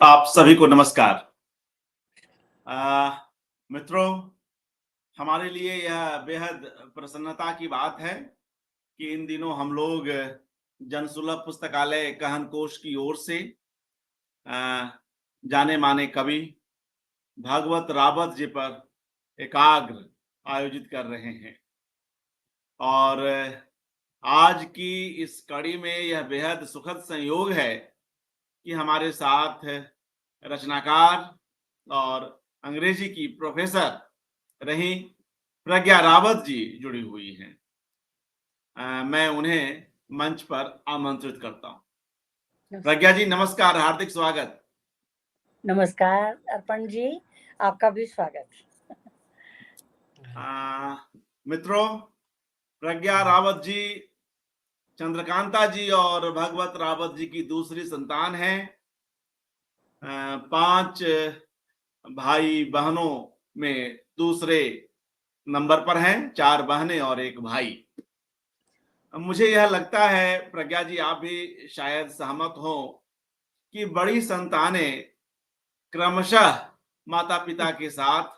आप सभी को नमस्कार। अ, मित्रों, हमारे लिए यह बेहद प्रसन्नता की बात है कि इन दिनों हम लोग जनसुलभ पुस्तकालय कहन कोश की ओर से अ, जाने-माने कवि भागवत रावत जी पर एकाग्र आयोजित कर रहे हैं और आज की इस कड़ी में यह बेहद सुखद संयोग है कि हमारे साथ रचनाकार और अंग्रेजी की प्रोफेसर रही प्रज्ञा रावत जी जुड़ी हुई हैं। मैं उन्हें मंच पर आमंत्रित करता हूँ। प्रज्ञा जी नमस्कार, हार्दिक स्वागत। नमस्कार अर्पण जी, आपका भी स्वागत। मित्रों, प्रज्ञा रावत जी चंद्रकांता जी और भगवत रावत जी की दूसरी संतान है। 5 भाई बहनों में दूसरे नंबर पर हैं, 4 बहनें और 1 भाई। मुझे यह लगता है प्रज्ञा जी आप भी शायद सहमत हो कि बड़ी संतानें क्रमशः माता-पिता के साथ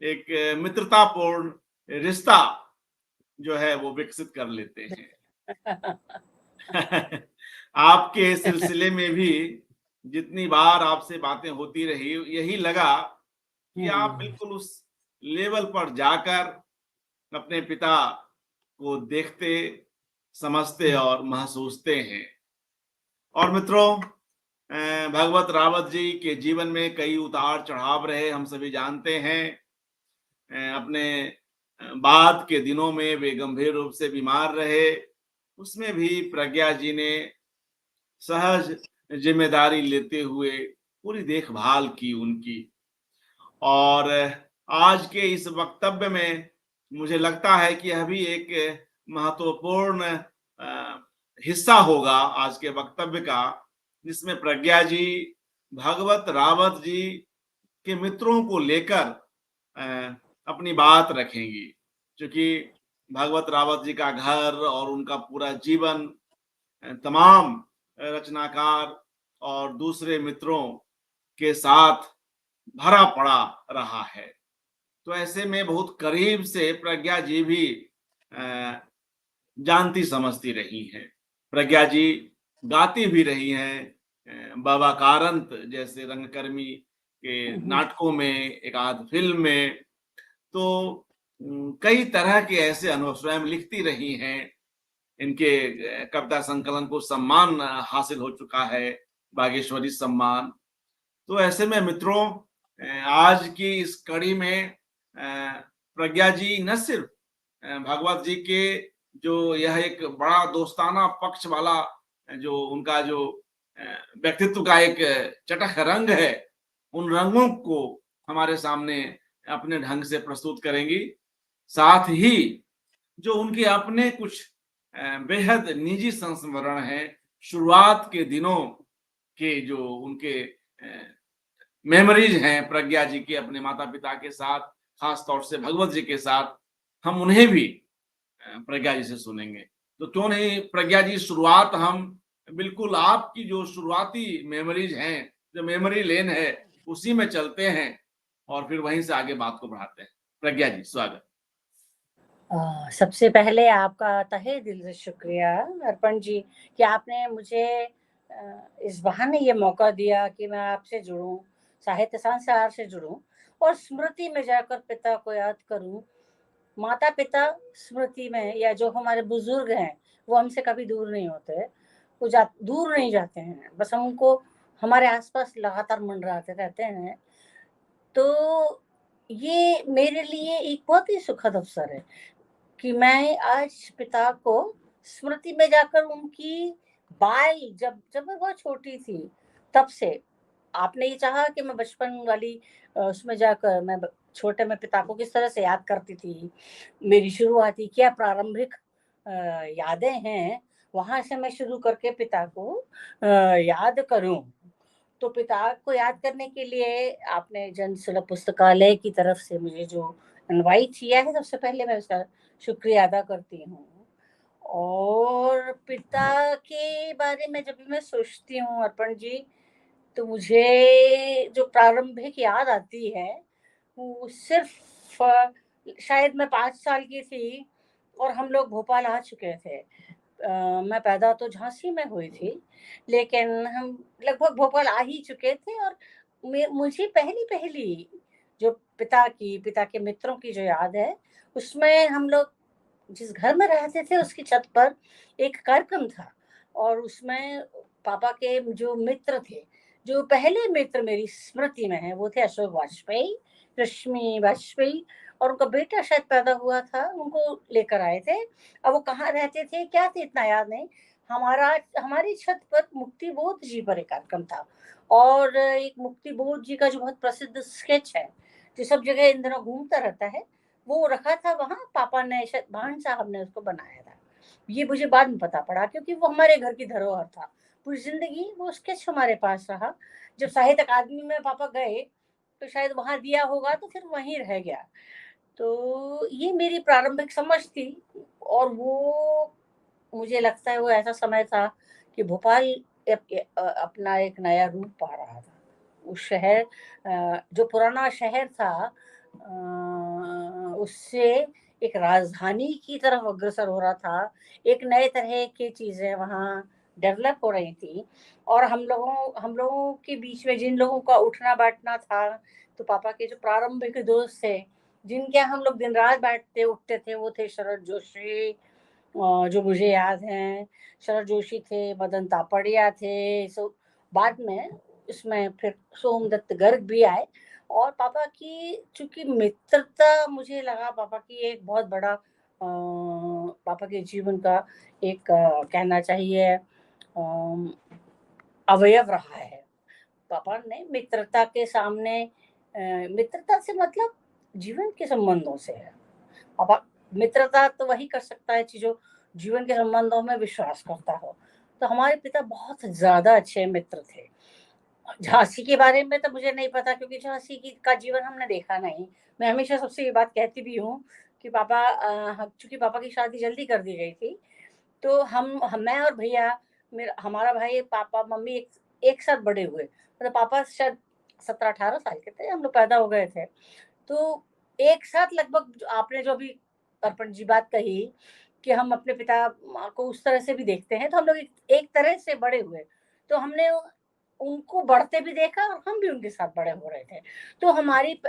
एक मित्रतापूर्ण रिश्ता जो है वो विकसित कर लेते हैं। आपके सिलसिले में भी जितनी बार आपसे बातें होती रही, यही लगा कि आप बिल्कुल उस लेवल पर जाकर अपने पिता को देखते, समझते और महसूसते हैं। और मित्रों, भगवत रावत जी के जीवन में कई उतार-चढ़ाव रहे, हम सभी जानते हैं। अपने बाद के दिनों में वे गंभीर रूप से बीमार रहे, उसमें भी प्रज्ञा जी ने सहज ज़िम्मेदारी लेते हुए पूरी देखभाल की उनकी। और आज के इस वक्तव्य में मुझे लगता है कि यह भी एक महत्वपूर्ण हिस्सा होगा आज के वक्तव्य का, जिसमें प्रज्ञा जी भगवत रावत जी के मित्रों को लेकर अपनी बात रखेंगी। क्योंकि भगवत रावत जी का घर और उनका पूरा जीवन तमाम रचनाकार और दूसरे मित्रों के साथ भरा पड़ा रहा है। तो ऐसे में बहुत करीब से प्रज्ञा जी भी अ, जानती समझती रही हैं। प्रज्ञा जी गाती भी रही हैं, बाबा कारंत जैसे रंगकर्मी के नाटकों में, एक आध फ़िल्म में। तो कई तरह के ऐसे अनुभव स्वयं लिखती रही हैं। इनके कविता संकलन को सम्मान हासिल हो चुका है, बागेश्वरी सम्मान। तो ऐसे में मित्रों, आज की इस कड़ी में प्रज्ञा जी न सिर्फ भागवत जी के जो यह एक बड़ा दोस्ताना पक्ष वाला जो उनका जो अ, व्यक्तित्व का एक चटख रंग है, उन रंगों को हमारे सामने अपने ढंग से प्रस्तुत करेंगी। साथ ही जो उनके अपने कुछ बेहद निजी संस्मरण हैं, शुरुआत के दिनों के जो उनके मेमोरीज हैं प्रज्ञा जी के अपने माता-पिता के साथ, खास तौर से भगवत जी के साथ, हम उन्हें भी प्रज्ञा जी से सुनेंगे। तो क्यों नहीं प्रज्ञा जी, शुरुआत हम बिल्कुल आपकी जो शुरुआती मेमोरीज हैं, जो मेमोरी लेन है, उसी में चलते हैं और फिर वहीं से आगे बात को बढ़ाते हैं। प्रज्ञा जी, स्वागत। सबसे पहले आपका तहे दिल से शुक्रिया अर्पण जी कि आपने मुझे इस बहाने ये मौका दिया कि मैं आपसे जुड़ूं, साहित्य संसार से जुड़ूं और स्मृति में जाकर पिता को याद करूं। माता-पिता स्मृति में या जो हमारे बुजुर्ग हैं, वो हमसे कभी दूर नहीं होते, वो दूर नहीं जाते हैं, बस हम उनको हमारे आसपास लगातार मंडराते रहते हैं। तो ये मेरे लिए एक बहुत ही सुखद अवसर है कि मैं आज पिता को स्मृति में जाकर उनकी बाल जब जब मैं बहुत छोटी थी तब से आपने ये चाहा कि मैं बचपन वाली उसमें जाकर मैं छोटे में पिता को किस तरह से याद करती थी, मेरी शुरुआती क्या प्रारंभिक यादें हैं, वहां से मैं शुरू करके पिता को याद करूं। तो पिता को याद करने के लिए आपने जन सुलभ पुस्तकालय की तरफ से मुझे जो इनवाइट किया है, सबसे पहले मैं उसका शुक्रिया अदा करती हूँ। और पिता के बारे में जब भी मैं सोचती हूँ अर्पण जी, तो मुझे जो प्रारंभिक याद आती है, वो सिर्फ़ शायद मैं 5 साल की थी और हम लोग भोपाल आ चुके थे। मैं पैदा तो झांसी में हुई थी, लेकिन हम लगभग भोपाल आ ही चुके थे और मुझे पहली-पहली जो पिता के मित्रों की जो याद है, उसमें हम लोग जिस घर में रहते थे उसकी छत पर एक कार्यक्रम था और उसमें पापा के जो मित्र थे, जो पहले मित्र मेरी स्मृति में हैं, वो थे अशोक वाजपेयी, रश्मि वाजपेयी और उनका बेटा शायद पैदा हुआ था, उनको लेकर आए थे। अब वो कहाँ रहते थे, क्या थे इतना याद नहीं। हमारी छत पर मुक्ति बोध जी पर एक कार्यक्रम था और एक मुक्ति बोध जी का जो बहुत प्रसिद्ध स्केच है, जो सब जगह इन दिनों घूमता रहता है, वो रखा था वहाँ पापा ने शायद भान साहब ने उसको बनाया था। ये मुझे बाद में पता पड़ा क्योंकि वो हमारे घर की धरोहर था। पूरी ज़िंदगी वो स्केच हमारे पास रहा। जब साहित्य अकादमी में पापा गए, तो शायद वहाँ दिया होगा तो फिर वहीं रह गया। तो ये मेरी प्रारंभिक समझ थी और वो मुझे लगता है वो ऐसा समय था कि भोपाल अपना एक नया रूप पा रहा था। उस शहर जो पुराना शहर था उससे एक राजधानी की तरफ अग्रसर हो रहा था। एक नए तरह की चीज़ें वहाँ डेवलप हो रही थी और हम लोगों के बीच में जिन लोगों का उठना-बैठना था, तो पापा के जो प्रारंभिक दोस्त थे, जिनके यहाँ हम लोग दिन-रात बैठते उठते थे, वो थे शरद जोशी जो मुझे याद हैं, शरद जोशी थे, मदन तापड़िया थे, बाद में इसमें फिर सोमदत्त गर्ग भी आए और पापा की चूँकि मित्रता मुझे लगा पापा की एक बहुत बड़ा पापा के जीवन का एक कहना चाहिए अवयव रहा है। पापा ने मित्रता के सामने मित्रता से मतलब जीवन के संबंधों से है। पापा मित्रता तो वही कर सकता है जो जीवन के संबंधों में विश्वास करता हो। तो हमारे पिता बहुत ज़्यादा अच्छे मित्र थे। झाँसी के बारे में तो मुझे नहीं पता क्योंकि झाँसी की का जीवन हमने देखा नहीं। मैं हमेशा सबसे ये बात कहती भी हूँ कि पापा चूँकि पापा की शादी जल्दी कर दी गई थी, तो हम मैं और भैया मेरा हमारा भाई, पापा, मम्मी एक साथ बड़े हुए। मतलब पापा शायद 17-18 साल के थे, हम लोग पैदा हो गए थे। तो एक साथ लगभग जो आपने जो अभी अर्पण जी बात कही कि हम अपने पिता को उस तरह से भी देखते हैं, तो हम लोग एक तरह से बड़े हुए। तो हमने उनको बढ़ते भी देखा और हम भी उनके साथ बड़े हो रहे थे। तो हमारी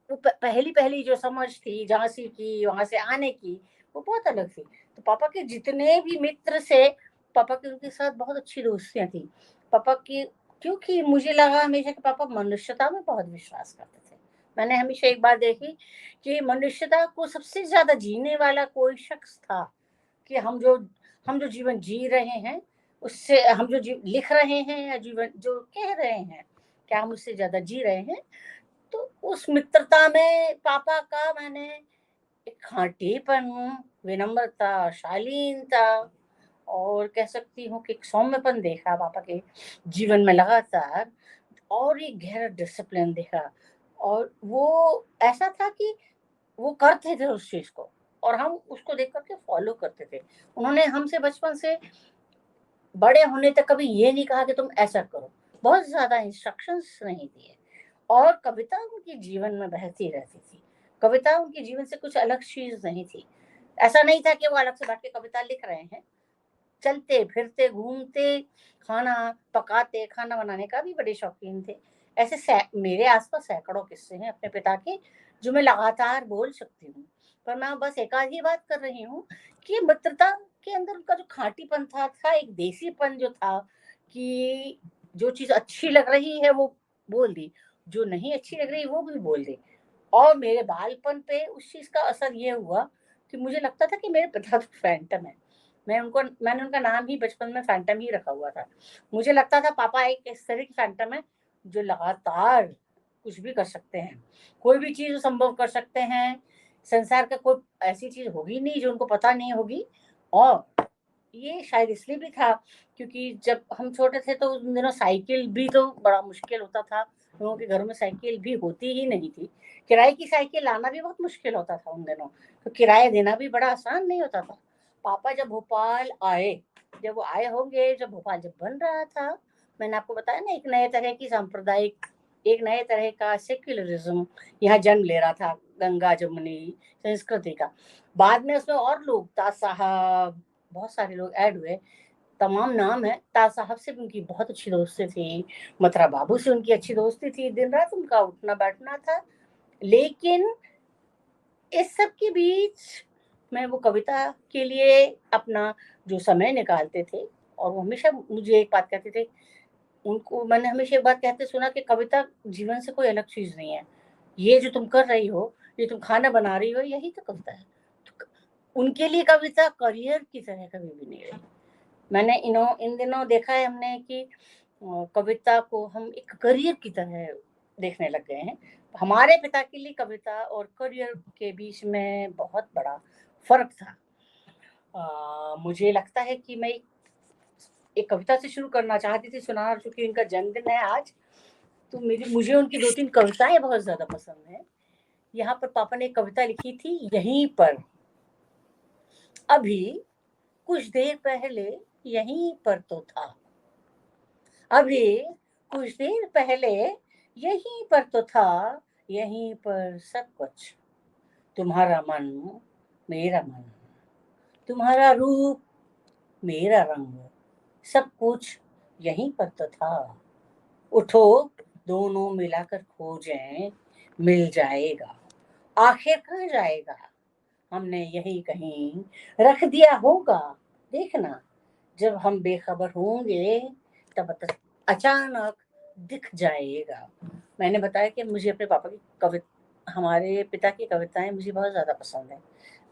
वो पहली-पहली जो समझ थी झाँसी की, वहाँ से आने की, वो बहुत अलग थी। तो पापा के जितने भी मित्र से पापा की उनके साथ बहुत अच्छी दोस्तियाँ थी। पापा की क्योंकि मुझे लगा हमेशा कि पापा मनुष्यता में बहुत विश्वास करते थे। मैंने हमेशा एक बात देखी कि मनुष्यता को सबसे ज़्यादा जीने वाला कोई शख्स था कि हम जो जीवन जी रहे हैं, उससे हम जो लिख रहे हैं या जीवन जो कह रहे हैं, क्या हम उससे ज़्यादा जी रहे हैं? तो उस मित्रता में पापा का मैंने एक खाँटीपन, विनम्रता, शालीनता और कह सकती हूँ कि एक सौम्यपन देखा पापा के जीवन में लगातार और एक गहरा डिसिप्लिन देखा और वो ऐसा था कि वो करते थे उस चीज़ को और हम उसको देख कर के फ़ॉलो करते थे। उन्होंने हमसे बचपन से बड़े होने तक कभी ये नहीं कहा कि तुम ऐसा करो। बहुत ज़्यादा इंस्ट्रक्शंस नहीं दिए और कविता उनके जीवन में बहती रहती थी। कविता उनके जीवन से कुछ अलग चीज़ नहीं थी। ऐसा नहीं था कि वो अलग से बैठ के कविता लिख रहे हैं। चलते-फिरते, घूमते, खाना पकाते, खाना बनाने का भी बड़े शौकीन थे। ऐसे मेरे आस-पास सैकड़ों किस्से हैं अपने पिता के, जो मैं लगातार बोल सकती हूँ। पर मैं बस एक आध ही बात कर रही हूँ कि मित्रता के अंदर उनका जो खाँटीपन था एक देसीपन जो था कि जो चीज़ अच्छी लग रही है वो बोल दी, जो नहीं अच्छी लग रही वो भी बोल दी। और मेरे बालपन पे उस चीज़ का असर ये हुआ कि मुझे लगता था कि मेरे पिता तो फैंटम है। मैंने उनका नाम ही बचपन में फैंटम ही रखा हुआ था। मुझे लगता था पापा एक इस तरह की फैंटम है जो लगातार कुछ भी कर सकते हैं। कोई भी चीज़ संभव कर सकते हैं। संसार का कोई ऐसी चीज़ होगी नहीं जो उनको पता नहीं होगी और ये शायद इसलिए भी था क्योंकि जब हम छोटे थे तो उन दिनों साइकिल भी तो बड़ा मुश्किल होता था। लोगों के घरों में साइकिल भी होती ही नहीं थी। किराए की साइकिल लाना भी बहुत मुश्किल होता था उन दिनों, तो किराया देना भी बड़ा आसान नहीं होता था। पापा जब भोपाल आए, जब वो आए होंगे, जब भोपाल जब बन रहा था, मैंने आपको बताया ना, एक नए तरह की सांप्रदायिक, एक नए तरह का सेक्युलरिज्म यहाँ जन्म ले रहा था, गंगा जमुनी संस्कृति का। बाद में उसमें और लोग, ताज साहब, बहुत सारे लोग ऐड हुए, तमाम नाम है। ताज साहब से उनकी बहुत अच्छी दोस्ती थी, मथुरा बाबू से उनकी अच्छी दोस्ती थी, दिन रात उनका उठना बैठना था। लेकिन इस सब के बीच में वो कविता के लिए अपना जो समय निकालते थे, और वो हमेशा मुझे एक बात कहते थे, उनको मैंने हमेशा एक बात कहते सुना कि कविता जीवन से कोई अलग चीज नहीं है, ये जो तुम कर रही हो, ये तुम खाना बना रही हो, यही तो कविता है। तो उनके लिए कविता करियर की तरह कभी भी नहीं रही। मैंने इन दिनों देखा है हमने कि कविता को हम एक करियर की तरह देखने लग गए हैं। हमारे पिता के लिए कविता और करियर के बीच में बहुत बड़ा फर्क था। मुझे लगता है कि मैं एक कविता से शुरू करना चाहती थी सुनाना, चूंकि उनका जन्मदिन है आज, तो मुझे उनकी 2-3 कविताएं बहुत ज्यादा पसंद है। यहाँ पर पापा ने एक कविता लिखी थी, यहीं पर, अभी कुछ देर पहले यहीं पर तो था, अभी कुछ देर पहले यहीं पर तो था, यहीं पर सब कुछ, तुम्हारा मन मेरा मन, तुम्हारा रूप मेरा रंग, सब कुछ यहीं पर तो था, उठो दोनों मिलाकर खोजें, मिल जाएगा, आखिर कहाँ जाएगा, हमने यही कहीं रख दिया होगा, देखना जब हम बेखबर होंगे तब अचानक दिख जाएगा। मैंने बताया कि मुझे अपने पापा की कविता, हमारे पिता की कविताएं मुझे बहुत ज्यादा पसंद है।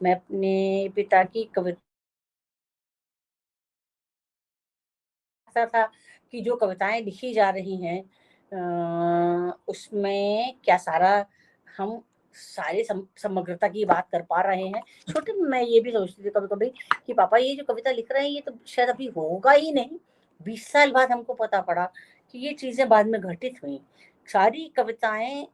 मैं अपने पिता की कविता था कि जो कविताएं लिखी जा रही हैं उसमें क्या सारा हम सारे समग्रता की बात कर पा रहे हैं। छोटे में मैं ये भी सोचती थी कभी कभी कि पापा ये जो कविता लिख रहे हैं ये तो शायद अभी होगा ही नहीं। 20 साल बाद हमको पता पड़ा कि ये चीजें बाद में घटित हुई। सारी कविताएं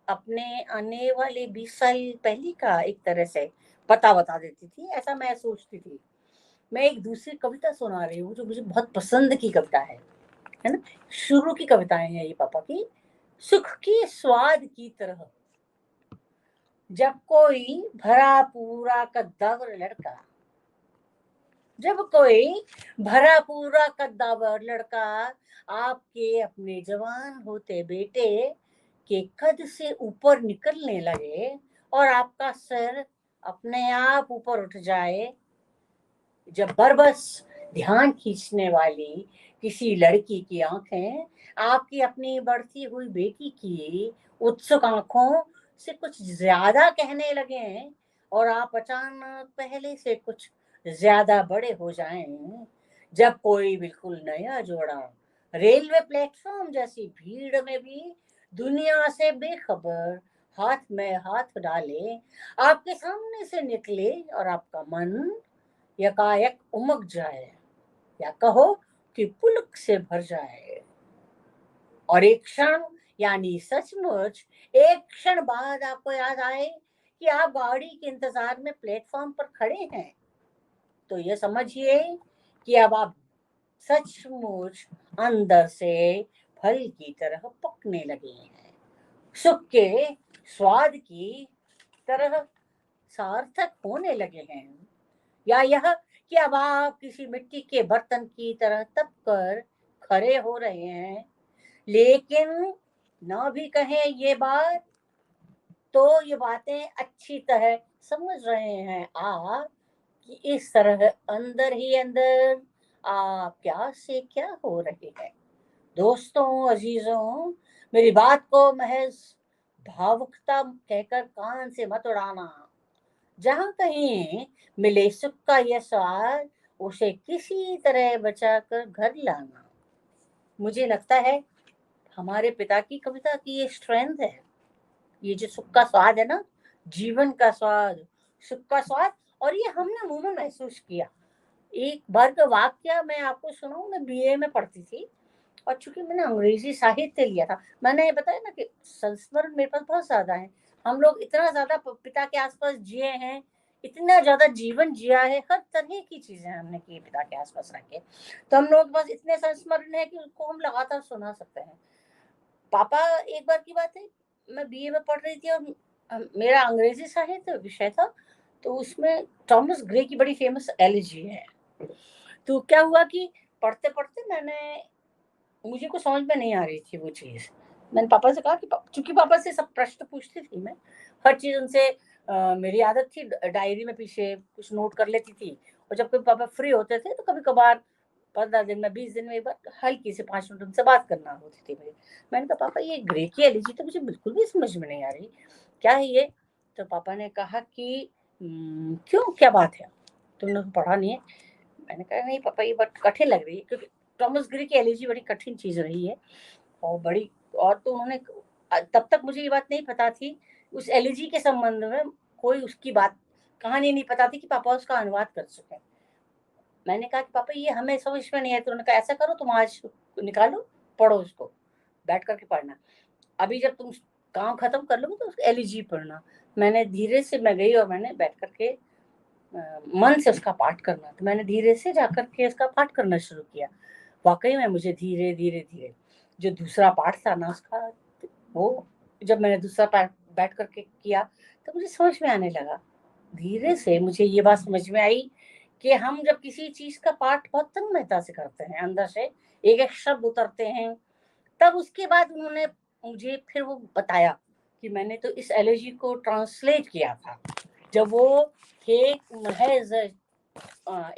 अपने आने वाले 20 साल पहले का एक तरह से पता बता देती थी, ऐसा मैं सोचती थी। मैं एक दूसरी कविता सुना रही हूँ जो मुझे बहुत पसंद की कविता है ना। शुरू की कविताएं हैं ये पापा की। सुख के स्वाद की तरह, जब कोई भरा पूरा कद्दावर लड़का, जब कोई भरा पूरा कद्दावर लड़का आपके अपने जवान होते बेटे के कद से ऊपर निकलने लगे और आपका सर अपने आप ऊपर उठ जाए, जब बरबस ध्यान खींचने वाली किसी लड़की की आंखें आपकी अपनी बढ़ती हुई बेटी की उत्सुक आंखों से कुछ ज्यादा कहने लगे और आप अचानक पहले से कुछ ज्यादा बड़े हो जाएं, जब कोई बिल्कुल नया जोड़ा रेलवे प्लेटफॉर्म जैसी भीड़ में भी दुनिया से बेखबर हाथ में हाथ डाले आपके सामने से निकले और आपका मन यकायक उमग जाए, या कहो कि पुलक से भर जाए, और एक क्षण यानी सचमुच एक क्षण बाद आपको याद आए कि आप गाड़ी के इंतजार में प्लेटफॉर्म पर खड़े हैं, तो ये समझिए कि अब आप सचमुच अंदर से फल की तरह पकने लगे हैं, सुख के स्वाद की तरह सार्थक होने लगे हैं, या यह कि अब आप किसी मिट्टी के बर्तन की तरह तप कर खड़े हो रहे हैं, लेकिन ना भी कहें ये बात तो ये बातें अच्छी तरह समझ रहे हैं आप कि इस तरह अंदर ही अंदर आप क्या से क्या हो रहे हैं। दोस्तों, अजीजों, मेरी बात को महज भावुकता कहकर कान से मत उड़ाना। जहां कहीं मिले सुख का यह स्वाद, उसे किसी तरह बचाकर घर लाना। मुझे लगता है हमारे पिता की कविता की ये स्ट्रेंथ है, ये जो सुख का स्वाद है ना, जीवन का स्वाद, सुख का स्वाद, और ये हमने मुंह में महसूस किया। एक बार का वाक्य मैं आपको सुनाऊं, मैं बीए में पढ़ती थी और चूंकि मैंने अंग्रेजी साहित्य लिया था, मैंने ये बताया ना कि संस्मरण मेरे पास बहुत ज्यादा है। हम लोग इतना ज्यादा पिता के आसपास जिए हैं इतना ज्यादा जीवन जिया है, हर तरह की चीजें हमने की पिता के आसपास रख के, तो हम लोग बस इतने संस्मरण है कि उसको हम लगातार सुना सकते हैं। पापा, एक बार की बात है, मैं बीए में पढ़ रही थी और मेरा अंग्रेजी साहित्य विषय था, तो उसमें थॉमस ग्रे की बड़ी फेमस एलिजी है। तो क्या हुआ कि पढ़ते पढ़ते मुझे कुछ समझ में नहीं आ रही थी वो चीज। मैंने पापा से कहा कि चूंकि पापा से सब प्रश्न पूछती थी मैं, हर चीज उनसे मेरी आदत थी डायरी में पीछे कुछ नोट कर लेती थी, और जब कभी पापा फ्री होते थे तो कभी कभार 15 दिन में 20 दिन में एक बार हल्की से 5 मिनट उनसे बात करना होती थी मेरी। मैंने कहा पापा ये ग्रे की एलिजी तो मुझे बिल्कुल भी समझ में नहीं आ रही, क्या है ये? तो पापा ने कहा कि क्यों, क्या बात है, तुमने तो पढ़ा नहीं है? मैंने कहा नहीं पापा ये बात कठिन लग रही है, क्योंकि थॉमस ग्रे की एलिजी बड़ी कठिन चीज रही है और बड़ी, और तो उन्होंने, तब तक मुझे ये बात नहीं पता थी उस एलिजी के संबंध में, कोई उसकी बात कहानी नहीं पता थी कि पापा उसका अनुवाद कर सके। मैंने कहा कि पापा ये हमें समझ में नहीं है, तो उन्होंने कहा ऐसा करो तुम आज निकालो, पढ़ो उसको, बैठ करके पढ़ना, अभी जब तुम काम खत्म कर लोगे तो उसको एलिजी पढ़ना। मैंने धीरे से, मैं गई और मैंने बैठ करके मन से उसका पाठ करना, तो मैंने धीरे से जाकर के उसका पाठ करना शुरू किया। वाकई में मुझे धीरे धीरे धीरे जो दूसरा पाठ था ना उसका, वो जब मैंने दूसरा पाठ बैठ करके किया तो मुझे समझ में आने लगा। धीरे से मुझे ये बात समझ में आई कि हम जब किसी चीज का पाठ बहुत तन्मयता से करते हैं, अंदर से एक एक शब्द उतरते हैं, तब उसके बाद उन्होंने मुझे फिर वो बताया कि मैंने तो इस एलर्जी को ट्रांसलेट किया था जब वो थे महज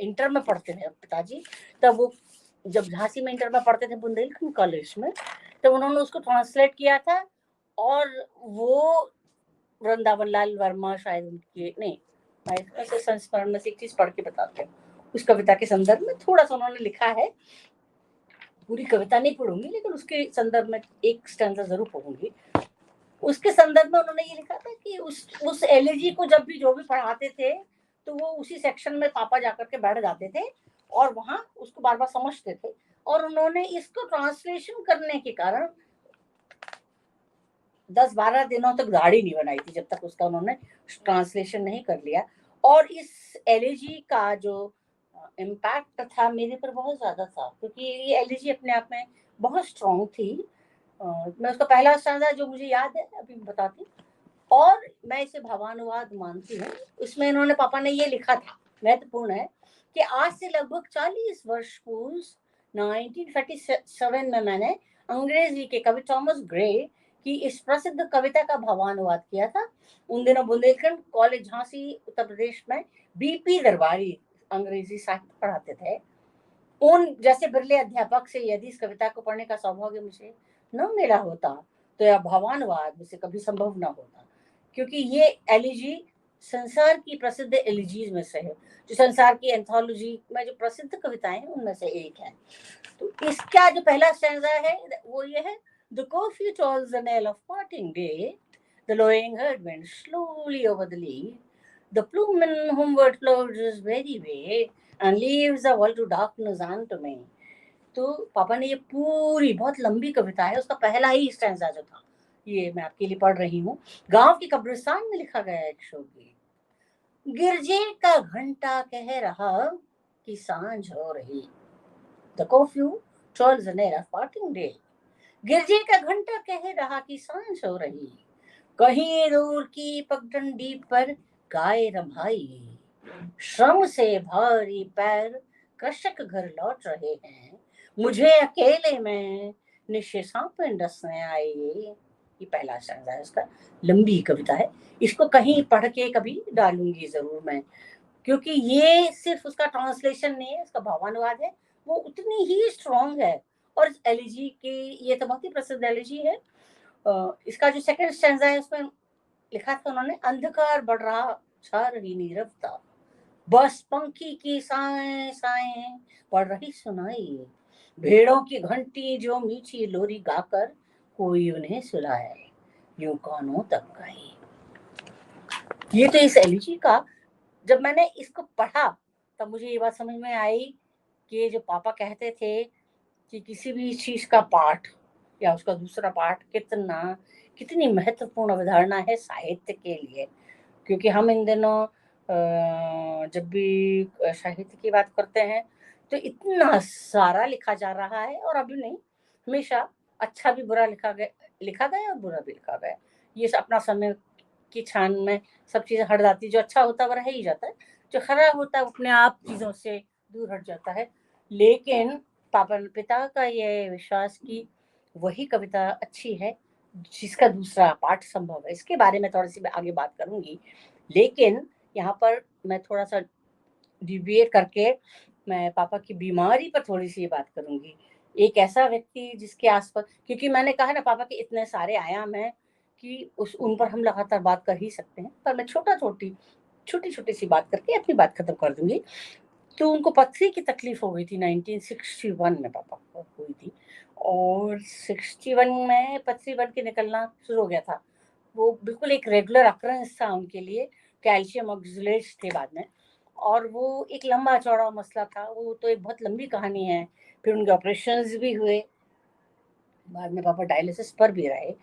इंटर में पढ़ते थे पिताजी, तब वो जब झांसी में इंटर में पढ़ते थे बुंदेलखंड कॉलेज में, तो उन्होंने उसको ट्रांसलेट किया था। और वो वृंदावन लाल वर्मा शायद उनके, नहीं मैं ऐसे संस्मरण में से एक चीज पढ़ के बताते हैं, उस कविता के संदर्भ में थोड़ा सा उन्होंने लिखा है, पूरी कविता नहीं पढ़ूंगी लेकिन उसके संदर्भ में एक स्टैंजा जरूर पढ़ूंगी। उसके संदर्भ में उन्होंने ये लिखा था कि उस एलर्जी को जब भी जो भी पढ़ाते थे तो वो उसी सेक्शन में पापा जाकर के बैठ जाते थे और वहां उसको बार बार समझते थे, और उन्होंने इसको ट्रांसलेशन करने के कारण 10-12 दिनों तक दाढ़ी नहीं बनाई थी जब तक उसका उन्होंने ट्रांसलेशन नहीं कर लिया। और इस एलर्जी का जो इम्पैक्ट था मेरे पर बहुत ज्यादा था, क्योंकि ये एलर्जी अपने आप में बहुत स्ट्रांग थी। मैं उसका पहला स्टैंजा जो मुझे याद है अभी बताती, और मैं इसे भावानुवाद मानती हूँ। उसमें इन्होंने, पापा ने ये लिखा था, महत्वपूर्ण है, कि आज से लगभग 40 वर्ष पूर्व 1937 में मैंने अंग्रेजी के कवि थॉमस ग्रे की इस प्रसिद्ध कविता का भावानुवाद किया था। उन दिनों बुंदेलखंड कॉलेज झांसी उत्तर प्रदेश में बीपी दरबारी अंग्रेजी साहित्य पढ़ाते थे। उन जैसे बिरले अध्यापक से यदि इस कविता को पढ़ने का सौभाग्य मुझे न मिला होता तो यह भावानुवाद मुझे कभी संभव न होता, क्योंकि ये एलिजी संसार की प्रसिद्ध एलिजीज में से है, जो संसार की एंथोलॉजी में जो प्रसिद्ध कविताएं हैं उनमें से एक है। तो इसका जो पहला स्टैंजा है वो ये है, The curfew tolls the knell of parting day, the lowing herd went slowly over the lea, the plumen homeward flows his weary way, and leaves the world to darkness unto me. तो पापा ने ये पूरी बहुत लंबी कविता है, उसका पहला ही स्टैंजा जो था ये मैं आपके लिए पढ़ रही हूँ। गांव की कब्रिस्तान में लिखा गया एक शोक, गिरजे का घंटा कह रहा कि सांझ हो रही, the curfew tolls the knell of parting day, गिरजे का घंटा कह रहा कि सांझ हो रही, कहीं दूर की पगडंडी पर गाय रंभाई, श्रम से भारी पैर कृषक घर लौट रहे हैं, मुझे अकेले में निश्चय सांपें डसने आई। ये पहला स्टैंजा है उसका, लंबी कविता है, इसको कहीं पढ़ के कभी डालूंगी जरूर मैं, क्योंकि ये सिर्फ उसका ट्रांसलेशन नहीं है, उसका भावानुवाद है, वो उतनी ही स्ट्रॉन्ग है। और इस एलिजी की, ये तो बहुत ही प्रसिद्ध एलिजी है। इसका जो सेकंड स्टैंजा है उसमें लिखा था उन्होंने, अंधकार बढ़ रहा छा रही नीरवता, बस पंखी की साएं साएं पड़ रही सुनाई, भेड़ों की घंटी जो मीठी लोरी गाकर कोई उन्हें सुलाए, यूं कानों तक गई। ये तो इस एलिजी का, जब मैंने इसको पढ़ा तब मुझे ये बात समझ में आई कि जो पापा कहते थे कि किसी भी चीज का पाठ या उसका दूसरा पाठ कितनी महत्वपूर्ण अवधारणा है साहित्य के लिए। क्योंकि हम इन दिनों जब भी साहित्य की बात करते हैं तो इतना सारा लिखा जा रहा है, और अभी नहीं, हमेशा अच्छा भी बुरा लिखा गया और बुरा भी लिखा गया। ये अपना समय की छान में सब चीजें हट जाती है। जो अच्छा होता है वो रह ही जाता है, जो खराब होता है अपने आप चीजों से दूर हट जाता है। लेकिन पिता का ये विश्वास कि वही कविता अच्छी है जिसका दूसरा पाठ संभव है, इसके बारे में थोड़ी सी मैं आगे बात करूंगी। लेकिन यहाँ पर मैं थोड़ा सा डिविएट करके मैं पापा की बीमारी पर थोड़ी सी बात करूंगी। एक ऐसा व्यक्ति जिसके आसपास, क्योंकि मैंने कहा ना पापा के इतने सारे आयाम हैं कि उन पर हम लगातार बात कर ही सकते हैं, पर मैं छोटी छोटी सी बात करके अपनी बात खत्म कर दूंगी। तो उनको पथरी की तकलीफ हो गई थी 1961 में, पापा को हुई थी, और 61 में पथरी बन के निकलना शुरू हो गया था। वो बिल्कुल एक रेगुलर अक्रेंस था उनके लिए, कैल्शियम ऑक्सलेट्स थे बाद में, और वो एक लंबा चौड़ा मसला था, वो तो एक बहुत लंबी कहानी है। फिर उनके ऑपरेशंस भी हुए, बाद में पापा डायलिसिस पर भी रहे,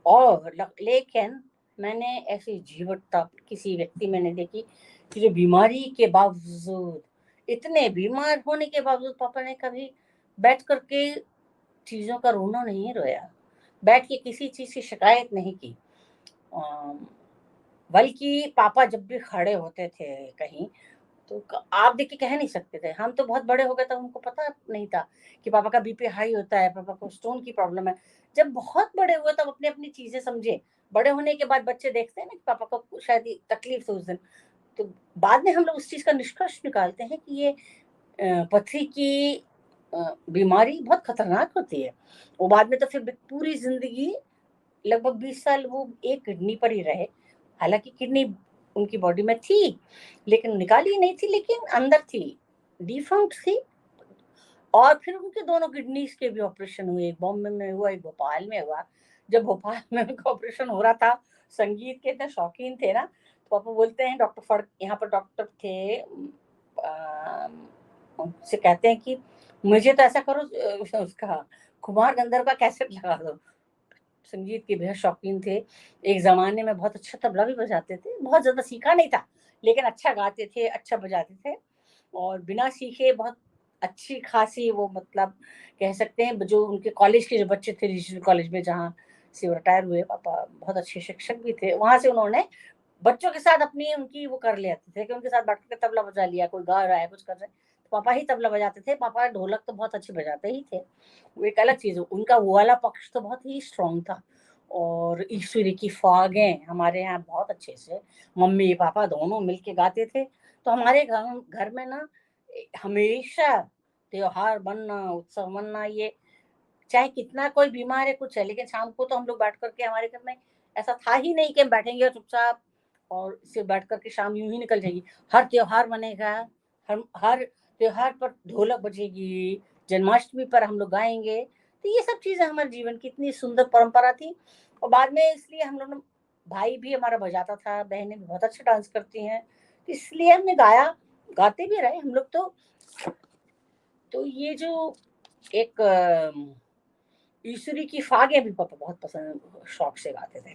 और लेकिन मैंने ऐसी जीवटता किसी व्यक्ति में नहीं देखी कि जो बीमारी के बावजूद, इतने बीमार होने के बावजूद पापा ने कभी बैठ करके चीजों का रोना नहीं रोया, बैठ के किसी चीज की शिकायत नहीं की। बल्कि पापा जब भी खड़े होते थे कहीं, तो आप देख के कह नहीं सकते थे। हम तो बहुत बड़े हो गए तब हमको पता नहीं था कि पापा का बीपी हाई होता है, पापा को स्टोन की प्रॉब्लम है। जब बहुत बड़े हुए तब अपनी अपनी चीजें समझे। बड़े होने के बाद बच्चे देखते हैं ना कि पापा को शायद तकलीफ थी उस दिन, तो बाद में हम लोग उस चीज का निष्कर्ष निकालते हैं कि ये पथरी की बीमारी बहुत खतरनाक होती है। वो बाद में तो फिर पूरी जिंदगी लगभग 20 साल वो एक किडनी पर ही रहे। हालांकि किडनी उनकी बॉडी में थी लेकिन निकाली नहीं थी, लेकिन अंदर थी, डिफंक्ट थी। और फिर उनके दोनों किडनीज के भी ऑपरेशन हुए, एक बॉम्बे में हुआ, एक भोपाल में हुआ। जब भोपाल में उनका ऑपरेशन हो रहा था, संगीत के इतने शौकीन थे ना, तो पापा बोलते हैं डॉक्टर फड़, यहाँ पर डॉक्टर थे, उनसे कहते हैं कि मुझे तो ऐसा करो, उसका कुमार गंधर्व का कैसेट लगा दो। संगीत के बेहद शौकीन थे, एक ज़माने में बहुत अच्छा तबला भी बजाते थे, बहुत ज़्यादा सीखा नहीं था, लेकिन अच्छा गाते थे, अच्छा बजाते थे, और बिना सीखे बहुत अच्छी खासी वो, मतलब कह सकते हैं जो उनके कॉलेज के जो बच्चे थे रीजनल कॉलेज में जहाँ से वो रिटायर हुए, पापा बहुत अच्छे शिक्षक भी थे, वहाँ से उन्होंने बच्चों के साथ अपनी उनकी वो कर लेते थे कि उनके साथ बैठ के तबला बजा लिया, कोई गा रहा है कुछ कर रहे हैं, तो पापा ही तबला बजाते थे। पापा ढोलक तो बहुत अच्छे बजाते ही थे, वो एक अलग चीज, उनका वो वाला पक्ष तो बहुत ही स्ट्रांग था। और ईश्वरी की फागें हमारे यहाँ बहुत अच्छे से मम्मी पापा दोनों मिलके गाते थे। तो हमारे घर में ना हमेशा त्योहार बनना, उत्सव मनना, ये चाहे कितना कोई बीमार है कुछ है, लेकिन शाम को तो हम लोग बैठ करके, हमारे घर में ऐसा था ही नहीं कि हम बैठेंगे चुपचाप और सिर्फ बैठ करके शाम यूं ही निकल जाएगी। हर त्योहार बनेगा, हर त्योहार पर ढोलक बजेगी, जन्माष्टमी पर हम लोग गाएंगे। तो ये सब चीजें हमारे जीवन की इतनी सुंदर परंपरा थी। और बाद में इसलिए हम लोग, भाई भी हमारा बजाता था, बहनें भी बहुत अच्छा डांस करती हैं, तो इसलिए हमने गाया, गाते भी रहे हम लोग। तो ये जो एक ईश्वरी की फागे भी पापा बहुत पसंद, शौक से गाते थे।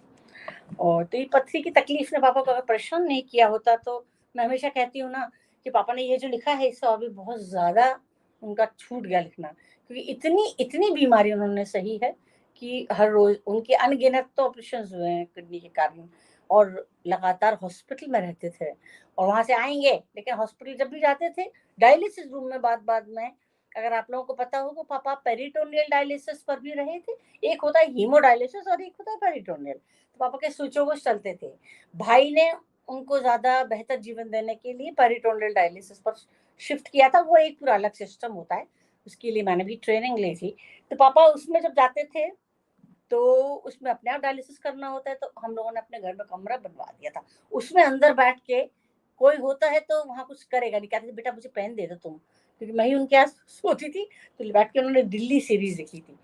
और तो ये पथरी की तकलीफ ने पापा को अगर परेशान नहीं किया होता, तो मैं हमेशा कहती हूँ ना कि पापा ने ये जो लिखा है इससे अभी बहुत ज्यादा उनका छूट गया लिखना, क्योंकि इतनी इतनी बीमारी उन्होंने सही है कि हर रोज उनके अनगिनत तो ऑपरेशन हुए हैं किडनी के कारण, और लगातार हॉस्पिटल में रहते थे, और वहां से आएंगे, लेकिन हॉस्पिटल जब भी जाते थे डायलिसिस रूम में, बाद में, अगर आप लोगों को पता हो तो पापा पेरिटोनियल डायलिसिस पर भी रहे थे। एक होता है हीमोडायलिसिस और एक होता है पेरिटोनियल। तो पापा के स्विच ओवर चलते थे। भाई ने उनको ज्यादा बेहतर जीवन देने के लिए पेरिटोनियल डायलिसिस पर शिफ्ट किया था। वो एक पूरा अलग सिस्टम होता है, उसके लिए मैंने भी ट्रेनिंग ली थी। तो पापा उसमें जब जाते थे तो उसमें अपने आप डायलिसिस करना होता है, तो हम लोगों ने अपने घर में कमरा बनवा दिया था, उसमें अंदर बैठ के कोई होता है तो वहां कुछ करेगा नहीं, कहते थे बेटा मुझे पेन दे दो तुम, क्योंकि मैं ही उनके यहाँ सोती थी। तो बैठ के उन्होंने दिल्ली सीरीज लिखी थी,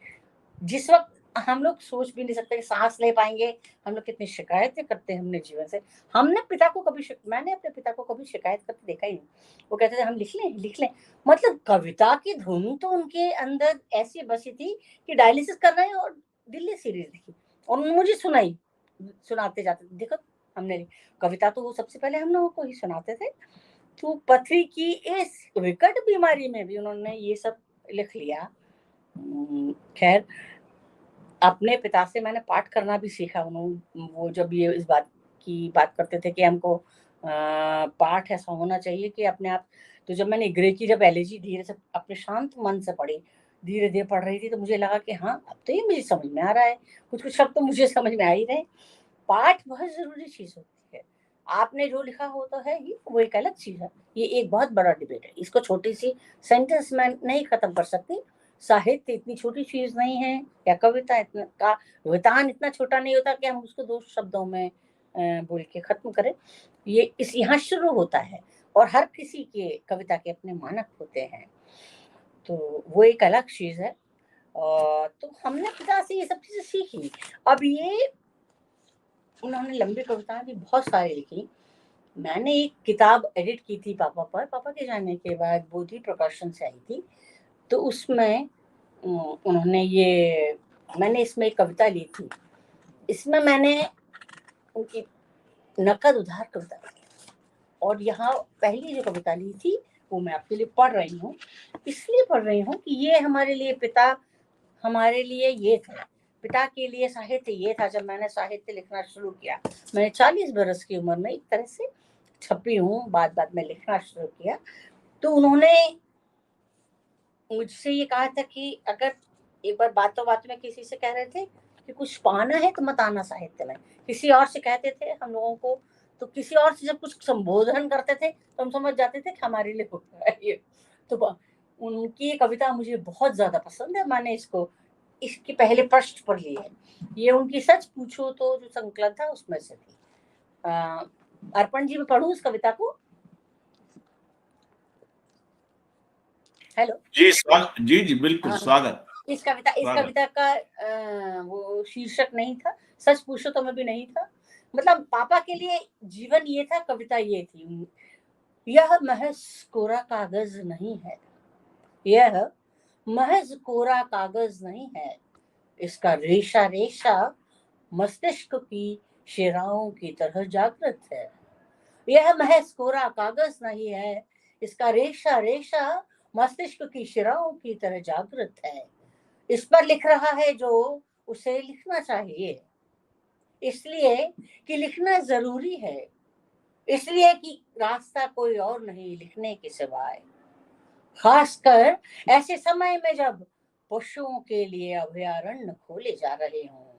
जिस वक्त हम लोग सोच भी नहीं सकते कि सांस ले पाएंगे। हम लोग कितनी शिकायतें करते हैं अपने जीवन से। हमने पिता को कभी मैंने अपने पिता को कभी शिकायत करते देखा ही नहीं। वो कहते थे हम लिख लें। मतलब कविता की धुन तो उनके अंदर ऐसी बसी थी कि डायलिसिस कर रहे हैं और दिल्ली सीरीज लिखी और मुझे सुनाते जाते, देखो हमने कविता तो वो सबसे पहले हम लोगों को ही सुनाते थे। तो पथरी की इस विकट बीमारी में भी उन्होंने ये सब लिख लिया। खैर अपने पिता से मैंने पाठ करना भी सीखा। वो जब ये इस बात की बात करते थे कि हमको पाठ ऐसा होना चाहिए कि अपने आप। तो जब मैंने अंग्रेजी जब एलर्जी धीरे से अपने शांत मन से पढ़ी, धीरे धीरे पढ़ रही थी, तो मुझे लगा कि हाँ अब तो ये मुझे समझ में आ रहा है, कुछ कुछ शब्द तो मुझे समझ में आ ही रहे। पाठ बहुत जरूरी चीज होती है। आपने जो लिखा हो तो है ही, वो एक अलग चीज है। ये एक बहुत बड़ा डिबेट है, इसको छोटी सी सेंटेंस में नहीं खत्म कर सकती। साहित्य इतनी छोटी चीज नहीं है, या कविता इतना का वितान इतना छोटा नहीं होता कि हम उसको 2 शब्दों में बोल के खत्म करें। ये इस यहाँ शुरू होता है, और हर किसी के कविता के अपने मानक होते हैं, तो वो एक अलग चीज है। तो हमने पिता से ये सब चीजें सीखी। अब ये उन्होंने लंबी कविताएं भी बहुत सारी लिखी। मैंने एक किताब एडिट की थी पापा पर, पापा के जाने के बाद बोधि प्रकाशन से आई थी। तो उसमें उन्होंने ये, मैंने इसमें एक कविता ली थी। इसमें मैंने उनकी नकद उधार कविता ली, और यहाँ पहली जो कविता ली थी वो मैं आपके लिए पढ़ रही हूँ। इसलिए पढ़ रही हूँ कि ये हमारे लिए पिता, हमारे लिए ये था, पिता के लिए साहित्य ये था। जब मैंने साहित्य लिखना शुरू किया, मैंने 40 बरस की उम्र में एक तरह से छपी हूँ, बाद में लिखना शुरू किया। तो उन्होंने मुझसे ये कहा था कि अगर एक बार बातों बातों में किसी से कह रहे थे कि कुछ पाना है तो मत आना साहित्य में। किसी और से कहते थे हम लोगों को, तो किसी और से जब कुछ संबोधन करते थे तो हम समझ जाते थे कि हमारे लिए हो रहा है ये। तो उनकी ये कविता मुझे बहुत ज्यादा पसंद है। मैंने इसको इसके पहले पृष्ठ पर ली है। ये उनकी सच पूछो तो जो संकलन था उसमें से थी। अर्पण जी, मैं पढ़ूं इस कविता को? हेलो जी जी जी बिल्कुल, हाँ, स्वागत। इस कविता का वो शीर्षक नहीं था, सच पूछो तो मैं भी नहीं था। मतलब पापा के लिए जीवन ये था, कविता ये थी। यह महज कोरा कागज नहीं है, यह महज कोरा कागज नहीं है, इसका रेशा रेशा मस्तिष्क की शिराओं की तरह जागृत है। यह महज कोरा कागज नहीं है, इसका रेशा रेशा मस्तिष्क की शिराओं की तरह जागृत है। इस पर लिख रहा है जो उसे लिखना चाहिए, इसलिए कि लिखना जरूरी है, इसलिए कि रास्ता कोई और नहीं लिखने के सिवाय। खासकर ऐसे समय में जब पशुओं के लिए अभयारण्य खोले जा रहे हों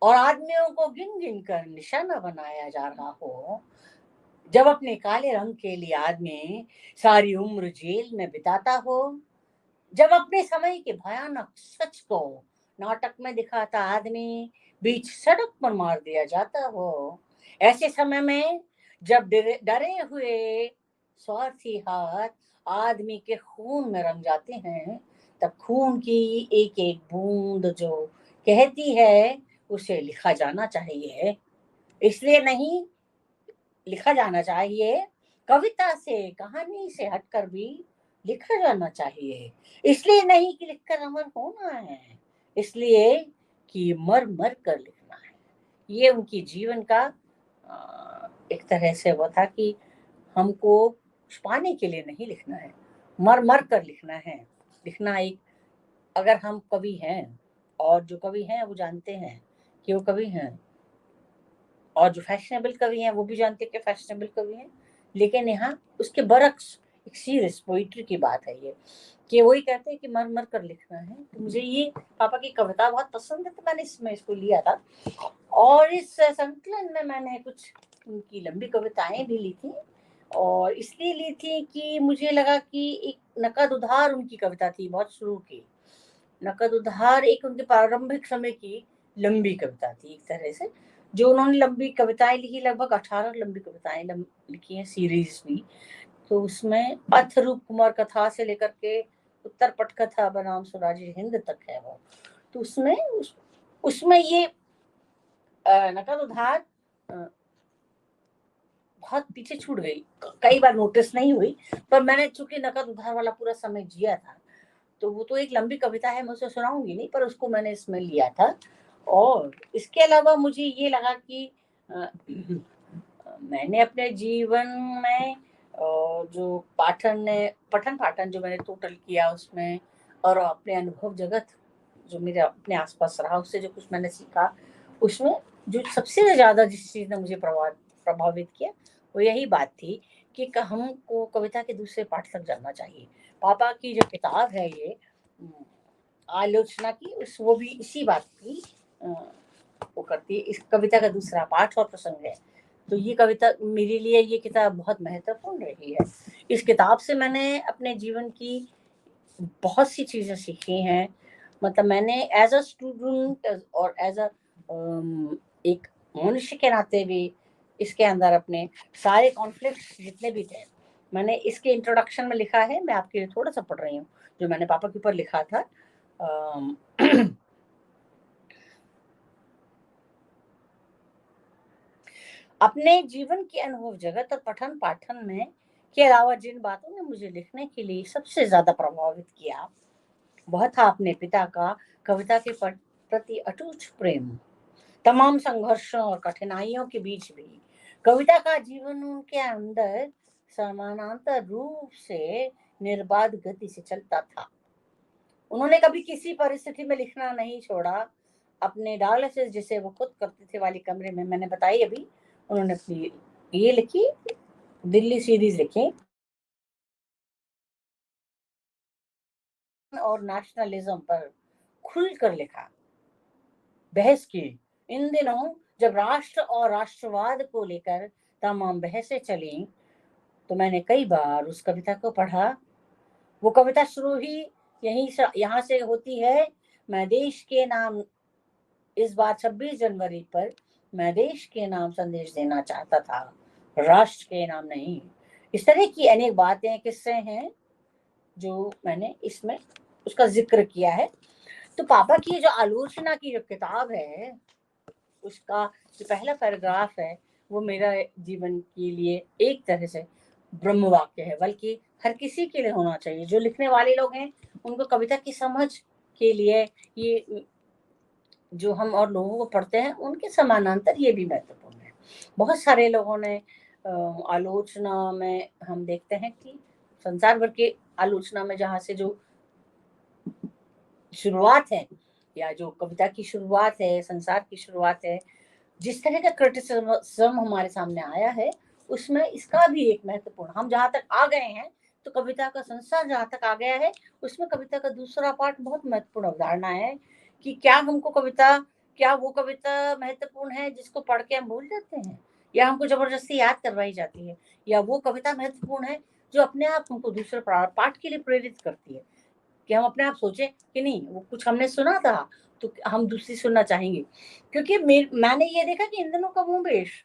और आदमियों को गिन गिन कर निशाना बनाया जा रहा हो, जब अपने काले रंग के लिए आदमी सारी उम्र जेल में बिताता हो, जब अपने समय के भयानक सच को नाटक में दिखाता आदमी बीच सड़क पर मार दिया जाता हो, ऐसे समय में जब डरे हुए स्वार्थी हाथ आदमी के खून में रंग जाते हैं, तब खून की एक एक बूंद जो कहती है उसे लिखा जाना चाहिए। इसलिए नहीं, लिखा जाना चाहिए, कविता से कहानी से हटकर भी लिखा जाना चाहिए। इसलिए नहीं कि लिखकर अमर होना है, इसलिए कि मर मर कर लिखना है। ये उनकी जीवन का एक तरह से वो था कि हमको पाने के लिए नहीं लिखना है, मर मर कर लिखना है। लिखना एक, अगर हम कवि हैं, और जो कवि हैं वो जानते हैं कि वो कवि हैं, और जो फैशनेबल कवि हैं वो भी जानते हैं कि फैशनेबल कवि हैं, लेकिन यहाँ उसके बरक्स एक सीरियस पोइट्री की बात है ये, कि वही कहते हैं कि मर मर कर लिखना है। तो मुझे ये पापा की कविता बहुत पसंद है, तो मैंने इसको लिया था। और इस संकलन में मैंने कुछ उनकी लंबी कविताएं भी ली थी, और इसलिए ली थी कि मुझे लगा कि एक नकद उधार उनकी कविता थी बहुत शुरू की। नकद उधार एक उनके प्रारंभिक समय की लंबी कविता थी एक तरह से, जो उन्होंने लंबी कविताएं लिखी, लगभग 18 लंबी कविताएं लिखी हैं, सीरीज भी। तो उसमें अथरूप कुमार कथा से लेकर के उत्तर पटकथा बनाम स्वराजी हिंद तक है वो। तो उसमें ये नकद उधार बहुत पीछे छूट गई, कई बार नोटिस नहीं हुई, पर मैंने चूंकि नकद उधार वाला पूरा समय जिया था, तो वो तो एक लंबी कविता है, मैं उसे सुनाऊंगी नहीं, पर उसको मैंने इसमें लिया था। और इसके अलावा मुझे ये लगा कि मैंने अपने जीवन में जो पठन पाठन जो मैंने टोटल किया उसमें, और अपने अनुभव जगत जो मेरे अपने आसपास रहा, उससे जो कुछ मैंने सीखा, उसमें जो सबसे ज्यादा जिस चीज ने मुझे प्रभावित किया वो यही बात थी कि हमको कविता के दूसरे पाठ तक जाना चाहिए। पापा की जो किताब है ये आलोचना की, वो भी इसी बात की वो करती है। इस कविता का दूसरा पाठ और प्रसंग है। तो ये कविता मेरे लिए, ये किताब बहुत महत्वपूर्ण रही है। इस किताब से मैंने अपने जीवन की बहुत सी चीजें सीखी हैं। मतलब मैंने एज अ स्टूडेंट और एज अ एक मनुष्य के नाते भी इसके अंदर अपने सारे कॉन्फ्लिक्ट जितने भी थे, मैंने इसके इंट्रोडक्शन में लिखा है। मैं आपके लिए थोड़ा सा पढ़ रही हूँ जो मैंने पापा के ऊपर लिखा था। अपने जीवन के अनुभव जगत और पठन पाठन में के अलावा जिन बातों ने मुझे लिखने के लिए सबसे ज्यादा प्रभावित किया, वह था अपने पिता का कविता के प्रति अटूट प्रेम। तमाम संघर्षों और कठिनाइयों के बीच भी कविता का जीवन उनके अंदर समानांतर रूप से निर्बाध गति से चलता था। उन्होंने कभी किसी परिस्थिति में लिखना नहीं छोड़ा। अपने डायलिसिस जिसे वो खुद करते थे वाली कमरे में, मैंने बताई अभी, उन्होंने अपनी ये लिखी, दिल्ली सीरीज लिखी और नेशनलिज्म पर खुलकर लिखा, बहस की। इन दिनों जब राष्ट्र और राष्ट्रवाद को लेकर तमाम बहसें चली, तो मैंने कई बार उस कविता को पढ़ा। वो कविता शुरू ही यहाँ से होती है। मैं देश के नाम, इस बार 26 जनवरी पर मैं देश के नाम संदेश देना चाहता था, राष्ट्र के नाम नहीं। इस तरह की अनेक बातें, किस्से हैं जो मैंने इसमें उसका जिक्र किया है। तो पापा की जो आलोचना की जो किताब है, उसका जो पहला पैराग्राफ है, वो मेरा जीवन के लिए एक तरह से ब्रह्म वाक्य है, बल्कि हर किसी के लिए होना चाहिए। जो लिखने वाले लोग हैं उनको कविता की समझ के लिए ये जो हम और लोगों को पढ़ते हैं उनके समानांतर ये भी महत्वपूर्ण है। बहुत सारे लोगों ने आलोचना में हम देखते हैं कि संसार भर की आलोचना में जहाँ से जो शुरुआत है, या जो कविता की शुरुआत है, संसार की शुरुआत है, जिस तरह का क्रिटिसिज्म हमारे सामने आया है, उसमें इसका भी एक महत्वपूर्ण, हम जहाँ तक आ गए हैं, तो कविता का संसार जहाँ तक आ गया है, उसमें कविता का दूसरा पार्ट बहुत महत्वपूर्ण अवधारणा है कि क्या वो कविता महत्वपूर्ण है जिसको पढ़ के हम भूल जाते हैं, या हमको जबरदस्ती याद करवाई जाती है, या वो कविता महत्वपूर्ण है जो अपने आप हमको दूसरे पाठ के लिए प्रेरित करती है, कि हम अपने आप सोचें कि नहीं, वो कुछ हमने सुना था तो हम दूसरी सुनना चाहेंगे। क्योंकि मैंने ये देखा कि इन दिनों का मुंबेश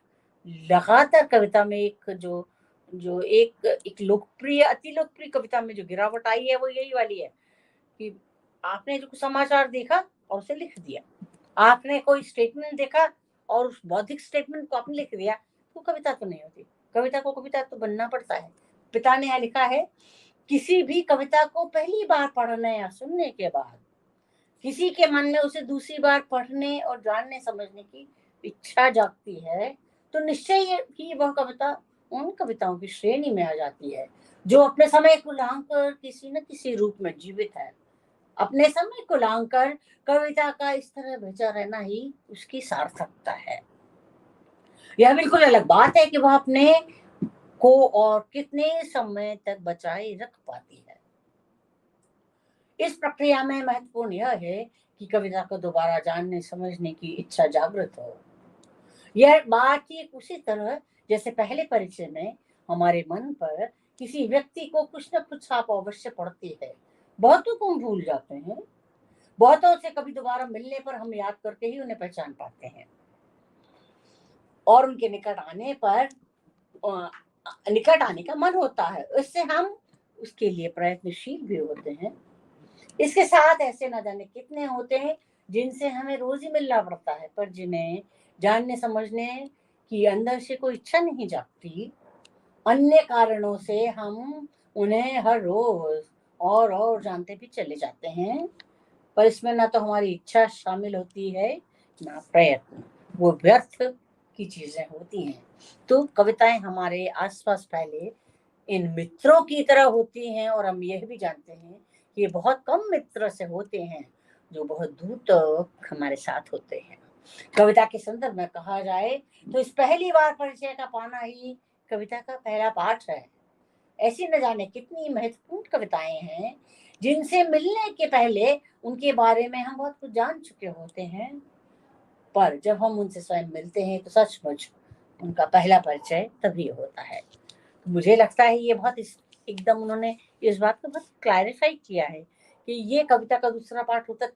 लगातार कविता में एक जो जो एक लोकप्रिय, अति लोकप्रिय कविता में जो गिरावट आई है, वो यही वाली है कि आपने जो समाचार देखा और उसे लिख दिया, आपने कोई स्टेटमेंट देखा और उस बौद्धिक स्टेटमेंट को आपने लिख दिया, तो कविता तो नहीं होती। कविता को कविता तो बनना पड़ता है। पिता ने यहाँ लिखा है, किसी भी कविता को पहली बार पढ़ने या सुनने के बाद किसी के मन में उसे दूसरी बार पढ़ने और जानने समझने की इच्छा जागती है, तो निश्चय ही वह कविता उन कविताओं की श्रेणी में आ जाती है जो अपने समय को लांग कर किसी न किसी रूप में जीवित है। अपने समय को लांग कर कविता का इस तरह बचा रहना ही उसकी सार्थकता है। यह बिल्कुल अलग बात है कि वह अपने को और कितने समय तक बचाए रख पाती है। इस प्रक्रिया में महत्वपूर्ण यह है कि कविता को दोबारा जानने समझने की इच्छा जागृत हो। यह बात ठीक उसी तरह जैसे पहले परिचय में हमारे मन पर किसी व्यक्ति को कुछ न कुछ छाप अवश्य पड़ती है। बहुतों को हम भूल जाते हैं, बहुतों से कभी दोबारा मिलने पर हम याद करके ही उन्हें पहचान पाते हैं, और उनके निकट आने का मन होता है। इससे हम उसके लिए प्रयत्नशील भी होते हैं। इसके साथ ऐसे न जाने कितने होते हैं जिनसे हमें रोज ही मिलना पड़ता है, पर जिन्हें जानने समझने की अंदर से कोई इच्छा नहीं जागती। अन्य कारणों से हम उन्हें हर रोज और जानते भी चले जाते हैं, पर इसमें ना तो हमारी इच्छा शामिल होती है ना प्रयत्न, वो व्यर्थ की चीजें होती हैं। तो कविताएं हमारे आसपास पहले इन मित्रों की तरह होती हैं, और हम यह भी जानते हैं कि ये बहुत कम मित्र से होते हैं जो बहुत दूर तक हमारे साथ होते हैं। कविता के संदर्भ में कहा जाए तो इस पहली बार परिचय का पाना ही कविता का पहला पाठ है। ऐसी न जाने कितनी महत्वपूर्ण कविताएं हैं जिनसे मिलने के पहले उनके बारे में हम बहुत कुछ जान चुके होते हैं, पर जब हम उनसे स्वयं मिलते हैं तो सचमुच उनका पहला परिचय तभी होता है। तो मुझे लगता है ये बहुत एकदम उन्होंने इस बात को बहुत क्लैरिफाई किया है कि ये कविता का दूसरा पार्ट होता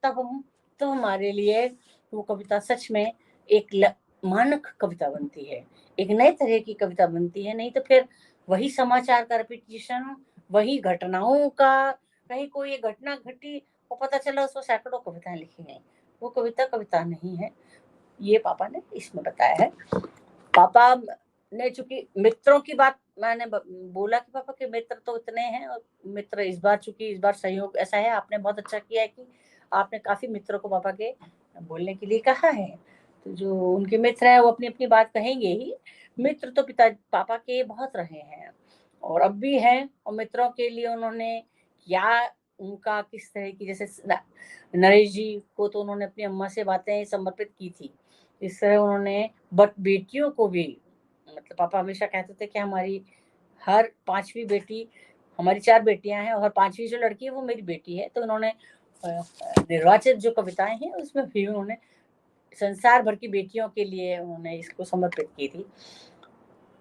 तो हमारे लिए वो कविता सच में एक मानक कविता बनती है, एक नए तरह की कविता बनती है। नहीं तो फिर वही समाचार का रिपीटिशन, वही घटनाओं का, कहीं कोई एक घटना घटी और पता चला उसमें सैकड़ों कविताएं लिखी गई, वो कविता नहीं है। ये पापा ने इसमें बताया है। पापा ने चूंकि मित्रों की बात मैंने बोला कि पापा के मित्र तो इतने हैं, और मित्र इस बार सहयोग ऐसा है, आपने बहुत अच्छा किया है कि आपने काफी मित्रों को पापा के बोलने के लिए कहा है। तो जो उनके मित्र है वो अपनी अपनी बात कहेंगे ही। मित्र तो पापा के बहुत रहे हैं और अब भी हैं, और मित्रों के लिए उन्होंने क्या उनका किस तरह की, जैसे नरेश जी को तो उन्होंने अपनी अम्मा से बातें समर्पित की थी, इस तरह उन्होंने बट बेटियों को भी, मतलब पापा हमेशा कहते थे कि हमारी हर पांचवी बेटी, हमारी 4 बेटियां हैं और हर पांचवी जो लड़की है वो मेरी बेटी है। तो उन्होंने निर्वाचित जो कविताएं हैं उसमें भी उन्होंने संसार भर की बेटियों के लिए उन्होंने इसको समर्पित की थी।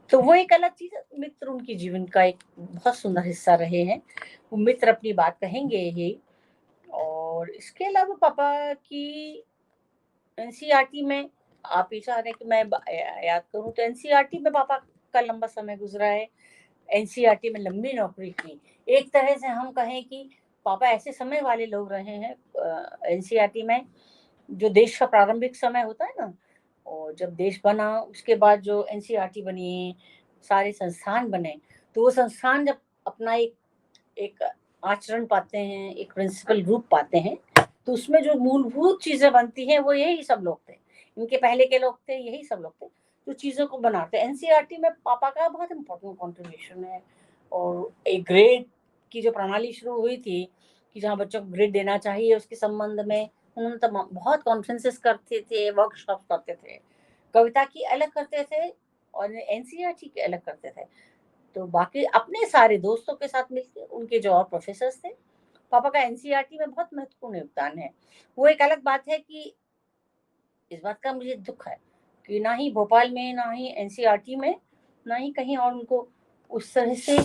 तो वो एक अलग चीज है। मित्र उनके जीवन का एक बहुत सुंदर हिस्सा रहे हैं, वो मित्र अपनी बात कहेंगे ही। और इसके अलावा पापा की एनसीईआरटी में, आप ये चाह रहे हैं कि मैं याद करूं, तो एनसीईआरटी में पापा का लंबा समय गुजरा है, एनसीईआरटी में लंबी नौकरी की। एक तरह से हम कहें कि पापा ऐसे समय वाले लोग रहे हैं एनसीईआरटी में, जो देश का प्रारंभिक समय होता है ना, और जब देश बना उसके बाद जो एनसीईआरटी बनी, सारे संस्थान बने, तो वो संस्थान जब अपना एक आचरण पाते हैं, एक प्रिंसिपल रूप पाते हैं, तो उसमें जो मूलभूत चीजें बनती हैं वो यही सब लोग थे, इनके पहले के लोग थे, यही सब लोग थे जो चीजों को बनाते हैं। एनसीईआरटी में पापा का बहुत इंपॉर्टेंट कंट्रीब्यूशन है। और एक ग्रेड की जो प्रणाली शुरू हुई थी कि जहाँ बच्चों को ग्रेड देना चाहिए, उसके संबंध में उन्होंने तो बहुत कॉन्फ्रेंसेस करते थे, वर्कशॉप करते थे, कविता की अलग करते थे और एनसीईआरटी की अलग करते थे। तो बाकी अपने सारे दोस्तों के साथ मिलकर, उनके जो और प्रोफेसर्स थे, पापा का एनसीईआरटी में बहुत महत्वपूर्ण योगदान है। वो एक अलग बात है कि इस बात का मुझे दुख है कि ना ही भोपाल में, ना ही एनसीईआरटी में, ना ही कहीं और उनको उस तरह से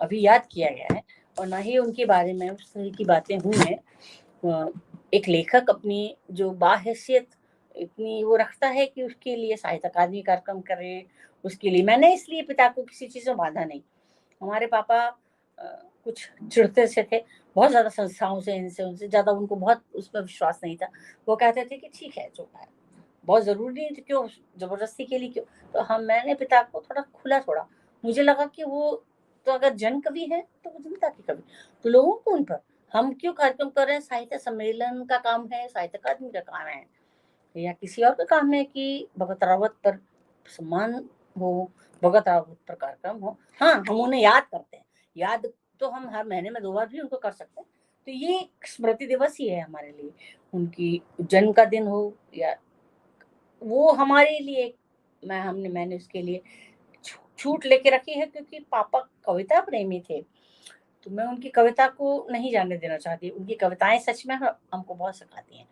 अभी याद किया गया है, और ना ही उनके बारे में उस तरह की बातें हुई हैं। एक लेखक अपनी जो बाहैसियत इतनी वो रखता है कि उसके लिए साहित्य अकादमी कार्यक्रम करे, उसके लिए मैंने इसलिए पिता को किसी चीज़ में बाधा नहीं। हमारे पापा कुछ चिढ़ते से थे बहुत ज़्यादा संस्थाओं से, इनसे उनसे ज़्यादा, उनको बहुत उसमें विश्वास नहीं था। वो कहते थे कि ठीक है जो है, बहुत ज़रूरी नहीं तो क्यों ज़बरदस्ती के लिए क्यों। तो मैंने पिता को थोड़ा खुला छोड़ा। मुझे लगा कि वो तो अगर जन कवि है तो वो जनता की कवि, तो लोगों को उन पर हम क्यों कार्यक्रम कर रहे हैं। साहित्य सम्मेलन का काम है, साहित्य अकादमी का काम है, या किसी और का काम है कि भगत रावत पर सम्मान हो, भगत रावत पर कार्यक्रम हो। हाँ, हम उन्हें याद करते हैं, याद तो हम हर महीने में 2 बार भी उनको कर सकते हैं। तो ये स्मृति दिवस ही है हमारे लिए, उनकी जन्म का दिन हो या वो हमारे लिए, मैंने उसके लिए छूट लेके रखी है, क्योंकि पापा कविता प्रेमी थे, तो मैं उनकी कविता को नहीं जाने देना चाहती। उनकी कविताएं सच में हमको बहुत सिखाती हैं।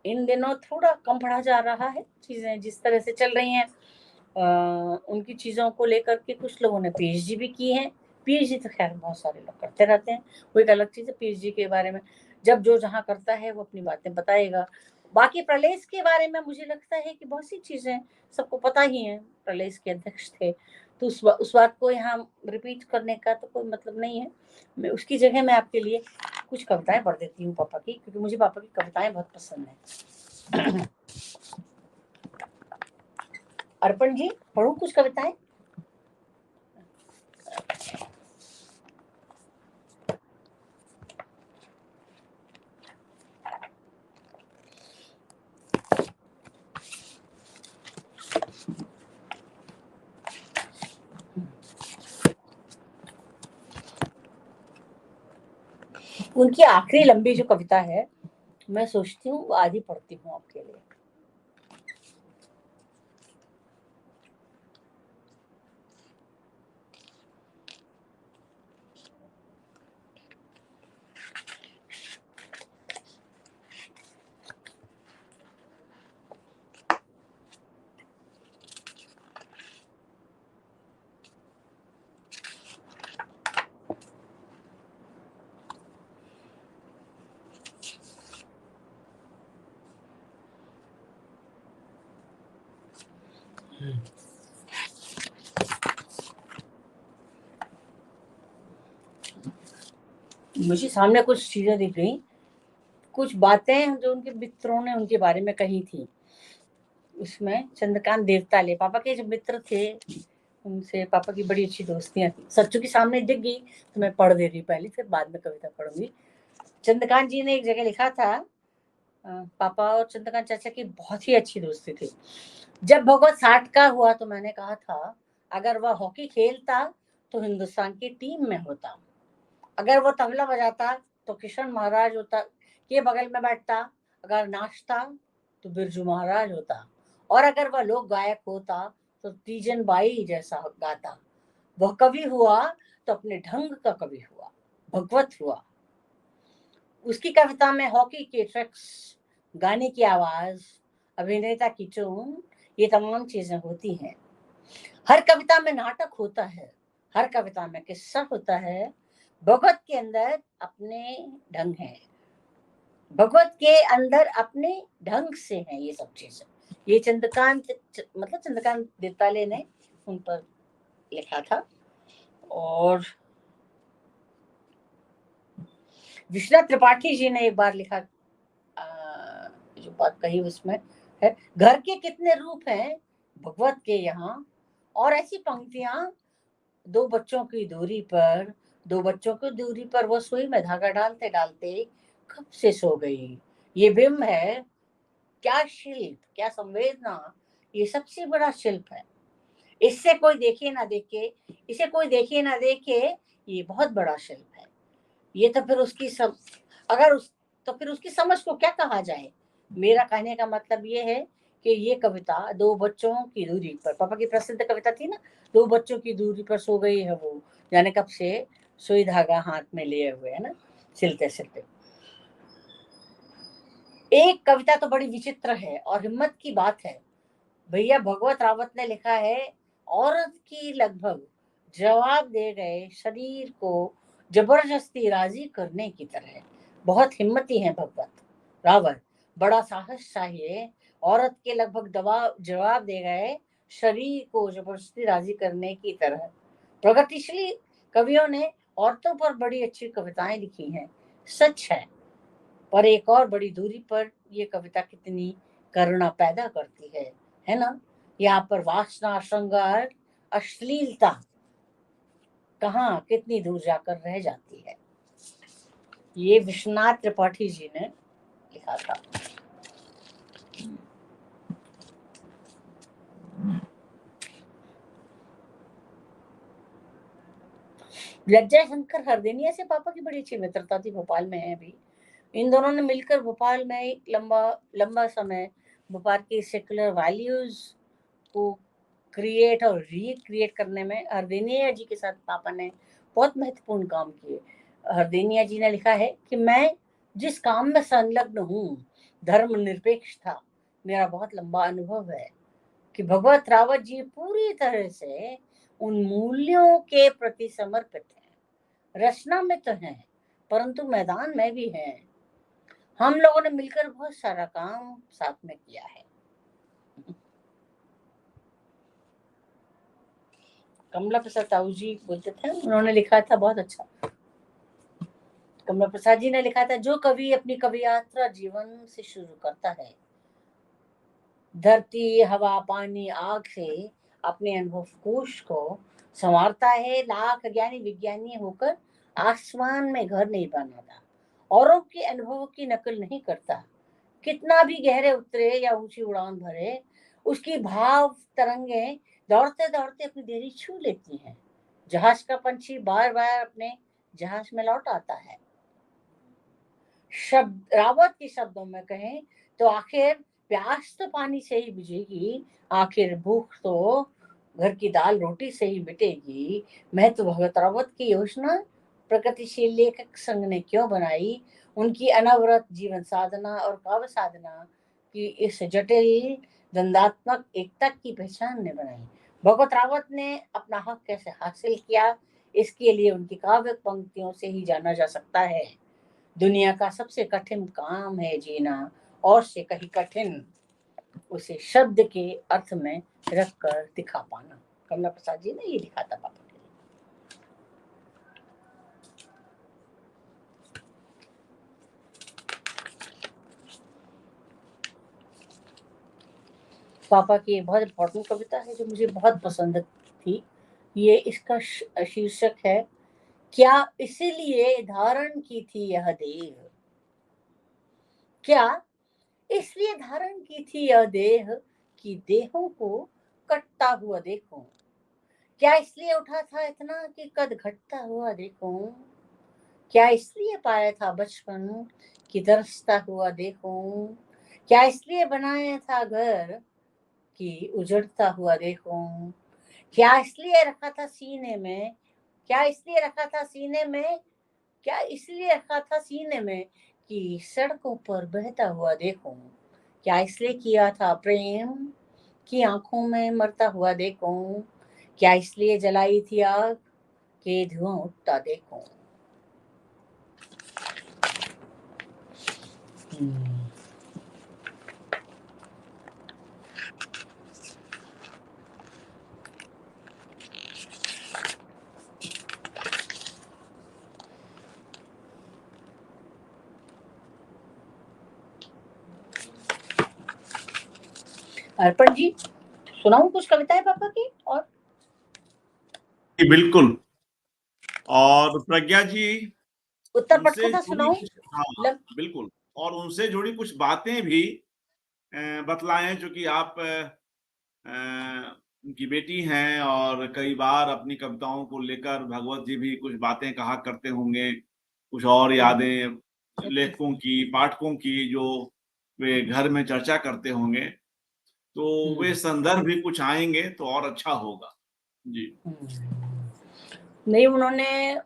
इन दिनों थोड़ा कम पढ़ा जा रहा है, चीजें जिस तरह से चल रही हैं, उनकी चीजों को लेकर के कुछ लोगों ने पीएचडी भी की है। पीएचडी तो खैर बहुत सारे लोग करते रहते हैं, वो एक अलग चीज है। पीएचडी के बारे में जब जो जहाँ करता है वो अपनी बातें बताएगा। बाकी प्रलेस के बारे में मुझे लगता है कि बहुत सी चीजें सबको पता ही है, प्रलेस के अध्यक्ष थे, तो उस बात को यहाँ रिपीट करने का तो कोई मतलब नहीं है। मैं उसकी जगह मैं आपके लिए कुछ कविताएं पढ़ देती हूँ पापा की, क्योंकि मुझे पापा की कविताएं बहुत पसंद है। अर्पण जी, पढ़ूं कुछ कविताएं? उनकी आखिरी लंबी जो कविता है, मैं सोचती हूँ वो आधी पढ़ती हूँ आपके लिए। मुझे सामने कुछ चीजें दिख गई, कुछ बातें जो उनके मित्रों ने उनके बारे में कही थी। उसमें चंद्रकांत देवताले पापा के जो मित्र थे, उनसे पापा की बड़ी अच्छी दोस्तियां थी। सच्चू की सामने दिख गई तो मैं पढ़ दे रही पहले, फिर बाद में कविता पढ़ूंगी। चंद्रकांत जी ने एक जगह लिखा था, पापा और चंद्रकांत चाचा की बहुत ही अच्छी दोस्ती थी। जब भगवत 60 का हुआ तो मैंने कहा था, अगर वह हॉकी खेलता तो हिंदुस्तान की टीम में होता, अगर वो तबला बजाता तो किशन महाराज होता के बगल में बैठता, अगर नाचता तो बिरजू महाराज होता, और अगर वह लोक गायक होता तो तीजन बाई जैसा गाता। वह कवि हुआ तो अपने ढंग का कवि हुआ, भगवत हुआ। उसकी कविता में हॉकी के ट्रैक्स, गाने की आवाज, अभिनेता की टोन, ये तमाम चीजें होती हैं। हर कविता में नाटक होता है, हर कविता में किस्सा होता है। भगवत के अंदर अपने ढंग है, भगवत के अंदर अपने ढंग से है ये सब चीजें। ये चंद्रकांत देवताले ने उन पर लिखा था। और विश्वनाथ त्रिपाठी जी ने एक बार लिखा, जो बात कही उसमें है, घर के कितने रूप हैं भगवत के यहाँ, और ऐसी पंक्तियां, दो बच्चों की दूरी पर वो सुई में धागा डालते डालते कब से सो गई। ये बिंब है, क्या शिल्प, क्या संवेदना, ये सबसे बड़ा शिल्प है। इससे कोई देखे ना देखे, इसे कोई देखे ना देखे, ये बहुत बड़ा शिल्प है। ये तो फिर उसकी सब, अगर उस तो फिर उसकी समझ को क्या कहा जाए। मेरा कहने का मतलब ये है कि ये कविता दो बच्चों की दूरी पर, पापा की प्रसिद्ध कविता थी ना, दो बच्चों की दूरी पर सो गई है वो, जाने कब से सुई धागा हाथ में लिए हुए है ना, सिलते सिलते। एक कविता तो बड़ी विचित्र है और हिम्मत की बात है। भैया भगवत रावत ने लिखा है, औरत की लगभग जवाब दे गए शरीर को जबरदस्ती राजी करने की तरह। बहुत हिम्मती है भगवत रावत, बड़ा साहस चाहिए। औरत के लगभग जवाब दे गए शरीर को जबरदस्ती राजी करने की तरह। प्रगतिशील कवियों ने औरतों पर बड़ी अच्छी कविताएं लिखी हैं, सच है। पर एक और बड़ी दूरी पर ये कविता कितनी करुणा पैदा करती है ना। यहाँ पर वासना, श्रृंगार, अश्लीलता कहाँ कितनी दूर जाकर रह जाती है। ये विश्वनाथ त्रिपाठी जी ने लिखा था। लज्जा शंकर हरदेनिया से पापा की बड़ी अच्छी मित्रता थी, भोपाल में है अभी। इन दोनों ने मिलकर भोपाल में एक लंबा समय भोपाल की सेकुलर वैल्यूज को क्रिएट और रिक्रिएट करने में हरदेनिया जी के साथ पापा ने बहुत महत्वपूर्ण काम किए। हरदेनिया जी ने लिखा है कि मैं जिस काम में संलग्न हूँ, धर्मनिरपेक्ष था। मेरा बहुत लंबा अनुभव है कि भगवत रावत जी पूरी तरह से उन मूल्यों के प्रति समर्पित हैं। रचना में तो हैं, परंतु मैदान में भी हैं। हम लोगों ने मिलकर बहुत सारा काम साथ में किया है। कमला प्रसाद ताऊ जी बोलते थे, उन्होंने लिखा था बहुत अच्छा। कमला प्रसाद जी ने लिखा था, जो कवि अपनी कवि यात्रा जीवन से शुरू करता है, धरती, हवा, पानी, आग से अपने अनुभव कोश को संवारता है, लाख ज्ञानी विज्ञानी होकर आसमान में घर नहीं बनाता, औरों के अनुभवों की नकल नहीं करता। कितना भी गहरे उतरे या ऊंची उड़ान भरे, उसकी भाव तरंगे दौड़ते दौड़ते अपनी देरी छू लेती हैं। जहाज का पंछी बार बार अपने जहाज में लौट आता है। शब्द रावत के शब्दों में कहें तो आखिर प्यास तो पानी से ही बुझेगी, आखिर भूख तो घर की दाल रोटी से ही मिटेगी। मैं तो भगत रावत की योजना प्रगतिशील लेखक संघ ने क्यों बनाई, उनकी अनवरत जीवन साधना और काव्य साधना की इस जटिल द्वंदात्मक एकता की पहचान ने बनाई। भगत रावत ने अपना हक कैसे हासिल किया, इसके लिए उनकी काव्य पंक्तियों से ही जाना जा सकता है। दुनिया का सबसे कठिन काम है जीना, और से कहीं कठिन उसे शब्द के अर्थ में रख कर दिखा पाना। कमला प्रसाद जी ने ये लिखा था पापा के लिए। पापा की एक बहुत इम्पोर्टेंट कविता है जो मुझे बहुत पसंद थी। ये इसका शीर्षक है, क्या इसीलिए धारण की थी यह देह, क्या इसलिए धारण की थी यह देह कि देहों को कटता हुआ देखूं, क्या इसलिए उठा था इतना कि कद घटता हुआ देखूं, क्या इसलिए पाया था बचपन कि तरसता हुआ देखूं, क्या इसलिए बनाया था घर कि उजड़ता हुआ देखूं, क्या इसलिए रखा था सीने में, क्या इसलिए रखा था सीने में, क्या इसलिए रखा था सीने में कि सड़कों पर बहता हुआ देखूं, क्या इसलिए किया था प्रेम कि आंखों में मरता हुआ देखूं, क्या इसलिए जलाई थी आग कि धुआं उठता देखूं। अर्पण जी, सुनाऊं कुछ कविताएं पापा की? और बिल्कुल। और प्रज्ञा जी, उत्तर उनसे पटकथा जुड़ी सुनाऊं? कुछ, हाँ बिल्कुल, और उनसे जुड़ी कुछ बातें भी बतलाएं, जो कि आप उनकी बेटी हैं और कई बार अपनी कविताओं को लेकर भगवत जी भी कुछ बातें कहा करते होंगे, कुछ और यादें लेखकों की, पाठकों की जो वे घर में चर्चा करते होंगे, तो वे संदर्भ भी कुछ आएंगे तो और अच्छा होगा जी। नहीं, उन्होंने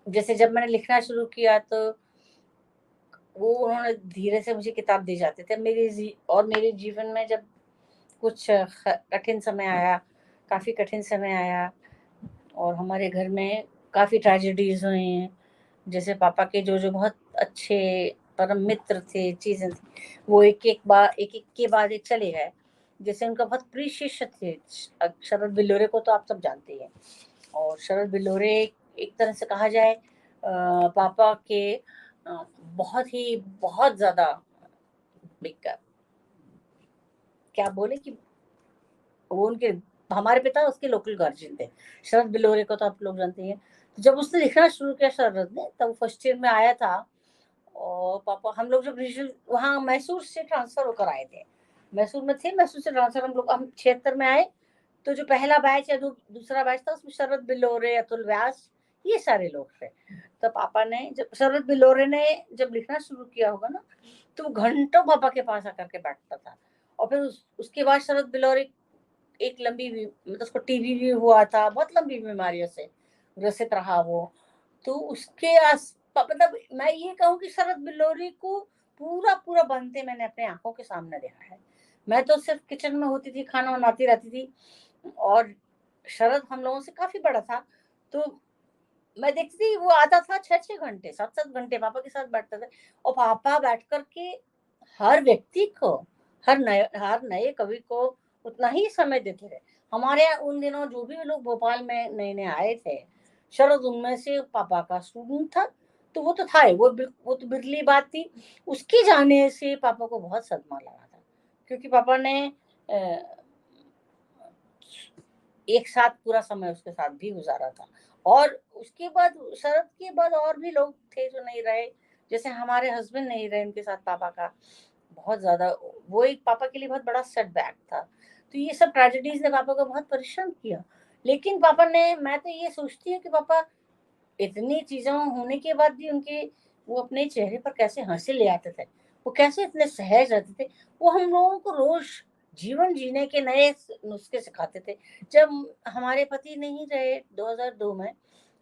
जैसे जब मैंने लिखना शुरू किया तो वो उन्होंने धीरे से मुझे किताब दे जाते थे। मेरे जीवन में जब कुछ कठिन समय आया, काफ़ी कठिन समय आया, और हमारे घर में काफ़ी ट्रेजेडीज हुई हैं, जैसे पापा के जो जो बहुत अच्छे परम मित्र थे, चीज़ें थी, वो एक एक के बाद एक चले गए। जैसे उनका बहुत प्रिय शिष्य थे शरद बिल्लोरे को तो आप सब जानते हैं, और शरद बिल्लोरे एक तरह से कहा जाए पापा के बहुत ज़्यादा क्या बोले कि वो उनके हमारे पिता उसके लोकल गार्जियन थे। शरद बिल्लोरे को तो आप लोग जानते हैं। तो जब उसने लिखना शुरू किया शरद ने, तब फर्स्ट ईयर में आया था, और पापा हम लोग जब वहाँ मैसूर से ट्रांसफर होकर आए थे, मैसूर में थे, मैसूर से ट्रांसफर हम 76 में आए, तो जो पहला बैच या दूसरा बैच था उसमें शरद बिल्लोरे, अतुल व्यास, ये सारे लोग थे। तो पापा ने जब शरद बिल्लोरे ने जब लिखना शुरू किया होगा ना, तो घंटों पापा के पास आकर के बैठता था। और फिर उसके बाद शरद बिल्लोरे एक लंबी मतलब उसको टीबी भी हुआ था, बहुत लंबी बीमारियों से ग्रसित रहा वो। तो उसके मतलब मैं ये कहूँ कि शरद बिल्लोरे को पूरा बनते मैंने अपने आंखों के सामने देखा है। मैं तो सिर्फ किचन में होती थी, खाना बनाती रहती थी, और शरद हम लोगों से काफी बड़ा था, तो मैं देखती थी वो आता था 6-6 घंटे, 7-7 घंटे पापा के साथ बैठते थे, और पापा बैठ कर के हर व्यक्ति को, हर नए कवि को उतना ही समय देते थे। हमारे यहाँ उन दिनों जो भी लोग भोपाल में नए आए थे, शरद उनमें से पापा का स्टूडेंट था, तो वो तो था ही, वो तो बिरली बात थी। उसके जाने से पापा को बहुत सदमा लगा था, क्योंकि पापा ने एक साथ पूरा समय उसके साथ भी गुजारा था। और उसके बाद शरद के बाद और भी लोग थे जो नहीं रहे, जैसे हमारे हस्बैंड नहीं रहे उनके साथ पापा का बहुत ज्यादा, वो एक पापा के लिए बहुत बड़ा सेटबैक था। तो ये सब ट्रेजेडीज ने पापा को बहुत परेशान किया। लेकिन पापा ने, मैं तो ये सोचती हूँ कि पापा इतनी चीजों होने के बाद भी उनके वो अपने चेहरे पर कैसे हंसी ले आते थे, वो कैसे इतने सहज रहते थे, वो हम लोगों को रोज जीवन जीने के नए नुस्खे सिखाते थे। जब हमारे पति नहीं रहे 2002 में,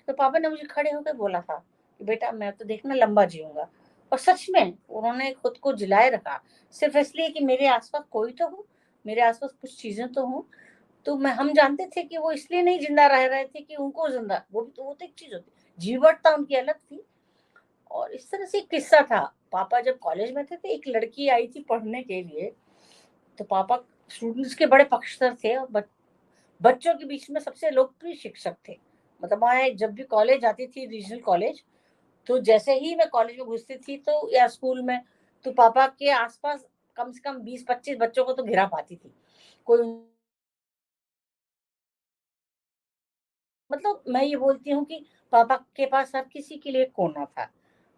तो पापा ने मुझे खड़े होकर बोला था कि बेटा मैं तो देखना लंबा जीऊंगा, और सच में उन्होंने खुद को जिलाए रखा, सिर्फ इसलिए कि मेरे आसपास कोई तो हो, मेरे आसपास कुछ चीजें तो हों। तो मैं हम जानते थे कि वो इसलिए नहीं जिंदा रह रहे थे कि उनको जिंदा, वो भी तो वो तो एक चीज होती, जीवटता उनकी अलग थी। और इस तरह से एक किस्सा था, पापा जब कॉलेज में थे तो एक लड़की आई थी पढ़ने के लिए, तो पापा स्टूडेंट्स के बड़े पक्षधर थे और बच्चों के बीच में सबसे लोकप्रिय शिक्षक थे। मतलब मैं जब भी कॉलेज जाती थी, रीजनल कॉलेज, तो जैसे ही मैं कॉलेज में घुसती थी तो या स्कूल में, तो पापा के आसपास कम से कम 20-25 बच्चों को तो घिरा पाती थी। कोई, मतलब मैं ये बोलती हूँ कि पापा के पास हर किसी के लिए एक कोना था।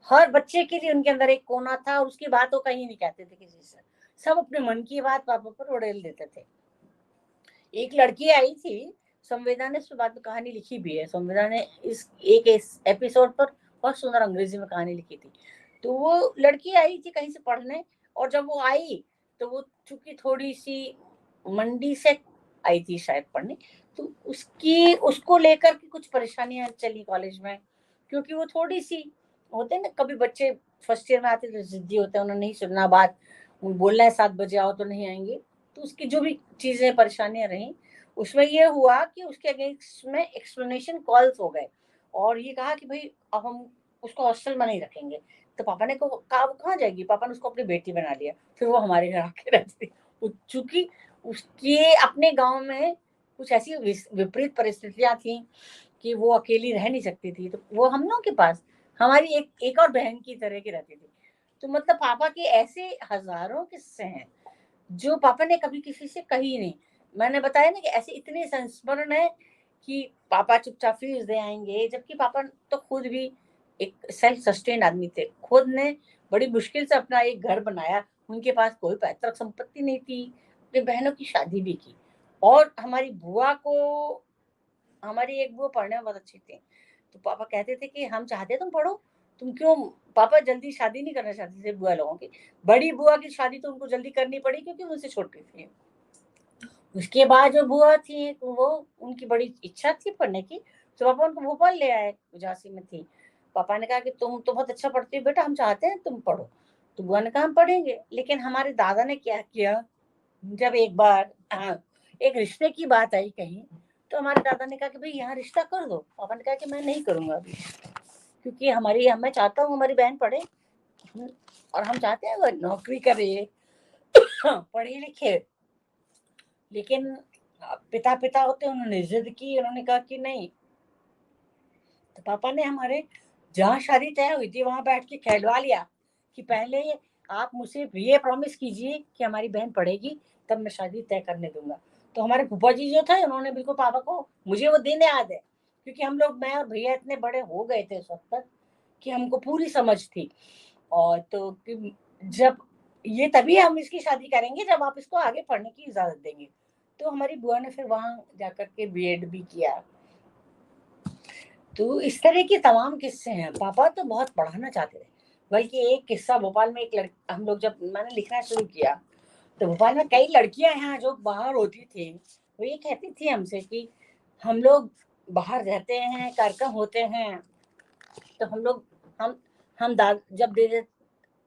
हर बच्चे के लिए उनके अंदर एक कोना था और उसकी बात वो कहीं नहीं कहते थे किसी से। सब अपने मन की बात पापा पर उड़ेल देते थे। एक लड़की आई थी, संवेदा ने इस पे बाद में कहानी लिखी भी है। संवेदा ने इस एपिसोड पर बहुत सुंदर अंग्रेजी में कहानी लिखी थी। तो वो लड़की आई थी कहीं से पढ़ने, और जब वो आई तो वो चूंकि थोड़ी सी मंडी से आई थी शायद पढ़ने, तो उसकी उसको लेकर के कुछ परेशानियां चली कॉलेज में, क्योंकि वो थोड़ी सी होते हैं ना, कभी बच्चे फर्स्ट ईयर में आते तो जिद्दी होते हैं, उन्होंने नहीं सुनना बात, बोलना है 7 बजे आओ तो नहीं आएंगे। तो उसकी जो भी चीजें परेशानियां रही, उसमें ये हुआ कि उसके अगेंस्ट में एक्सप्लेनेशन कॉल्स हो गए, और ये कहा कि भाई अब हम उसको हॉस्टल में नहीं रखेंगे। तो पापा ने कहा वो कहाँ जाएगी, पापा ने उसको अपनी बेटी बना लिया, फिर वो हमारे घर आके रहती थी। चूंकि उसके अपने गांव में कुछ ऐसी विपरीत परिस्थितियां थी कि वो अकेली रह नहीं सकती थी, तो वो हम लोगों के पास हमारी एक और बहन की तरह की रहती थी। तो मतलब पापा के ऐसे हजारों किस्से हैं जो पापा ने कभी किसी से कही नहीं। मैंने बताया ना कि ऐसे इतने संस्मरण है कि पापा चुपचाप फीस दे आएंगे, जबकि पापा तो खुद भी एक सेल्फ सस्टेन आदमी थे, खुद ने बड़ी मुश्किल से अपना एक घर बनाया। उनके पास कोई पैतृक संपत्ति नहीं थी, अपनी बहनों की शादी भी की, और हमारी बुआ को, हमारी एक बुआ पढ़ने में बहुत अच्छी थी, तो पापा कहते थे कि हम चाहते तुम पढ़ो, तुम क्यों। पापा जल्दी शादी नहीं करना चाहते थे बुआ लोगों की। बड़ी बुआ की शादी तो उनको जल्दी करनी पड़ी क्योंकि उनसे छोटी थी। उसके बाद जो बुआ थी तो वो, उनकी बड़ी इच्छा थी पढ़ने की, तो पापा उनको भोपाल ले आए, झांसी में थी। पापा ने कहा कि तुम तो बहुत अच्छा पढ़ती हो बेटा, हम चाहते हैं तुम पढ़ो। तो बुआ ने कहा हम पढ़ेंगे। लेकिन हमारे दादा ने क्या किया, जब एक बार एक रिश्ते की बात आई कहीं, तो हमारे दादा ने कहा कि भाई यहाँ रिश्ता कर दो। पापा ने कहा कि मैं नहीं करूंगा अभी, क्योंकि मैं चाहता हूँ हमारी बहन पढ़े, और हम चाहते हैं वो नौकरी करे, पढ़े लिखे। लेकिन पिता पिता होते, उन्होंने जिद की, उन्होंने कहा कि नहीं। तो पापा ने हमारे, जहाँ शादी तय हुई थी वहां बैठ के कहलवा लिया कि पहले आप मुझसे ये प्रॉमिस कीजिए कि हमारी बहन पढ़ेगी, तब मैं शादी तय करने दूंगा। तो हमारे फूफा जी जो थे, उन्होंने बिल्कुल पापा को, मुझे वो दिन याद है क्योंकि हम लोग, मैं और भैया इतने बड़े हो गए थे उस वक्त तक कि हमको पूरी समझ थी। और तो जब ये, तभी हम इसकी शादी करेंगे जब आप इसको आगे पढ़ने की इजाजत देंगे। तो हमारी बुआ ने फिर वहां जाकर के बीएड भी किया। तो इस तरह के तमाम किस्से हैं। पापा तो बहुत पढ़ाना चाहते थे, बल्कि एक किस्सा, भोपाल में एक लड़की, हम लोग जब मैंने लिखना शुरू किया तो भोपाल में कई लड़कियां यहाँ जो बाहर होती थी, वो ये कहती थी हमसे कि हम लोग बाहर रहते हैं, कार्यक्रम होते हैं, तो हम लोग, हम जब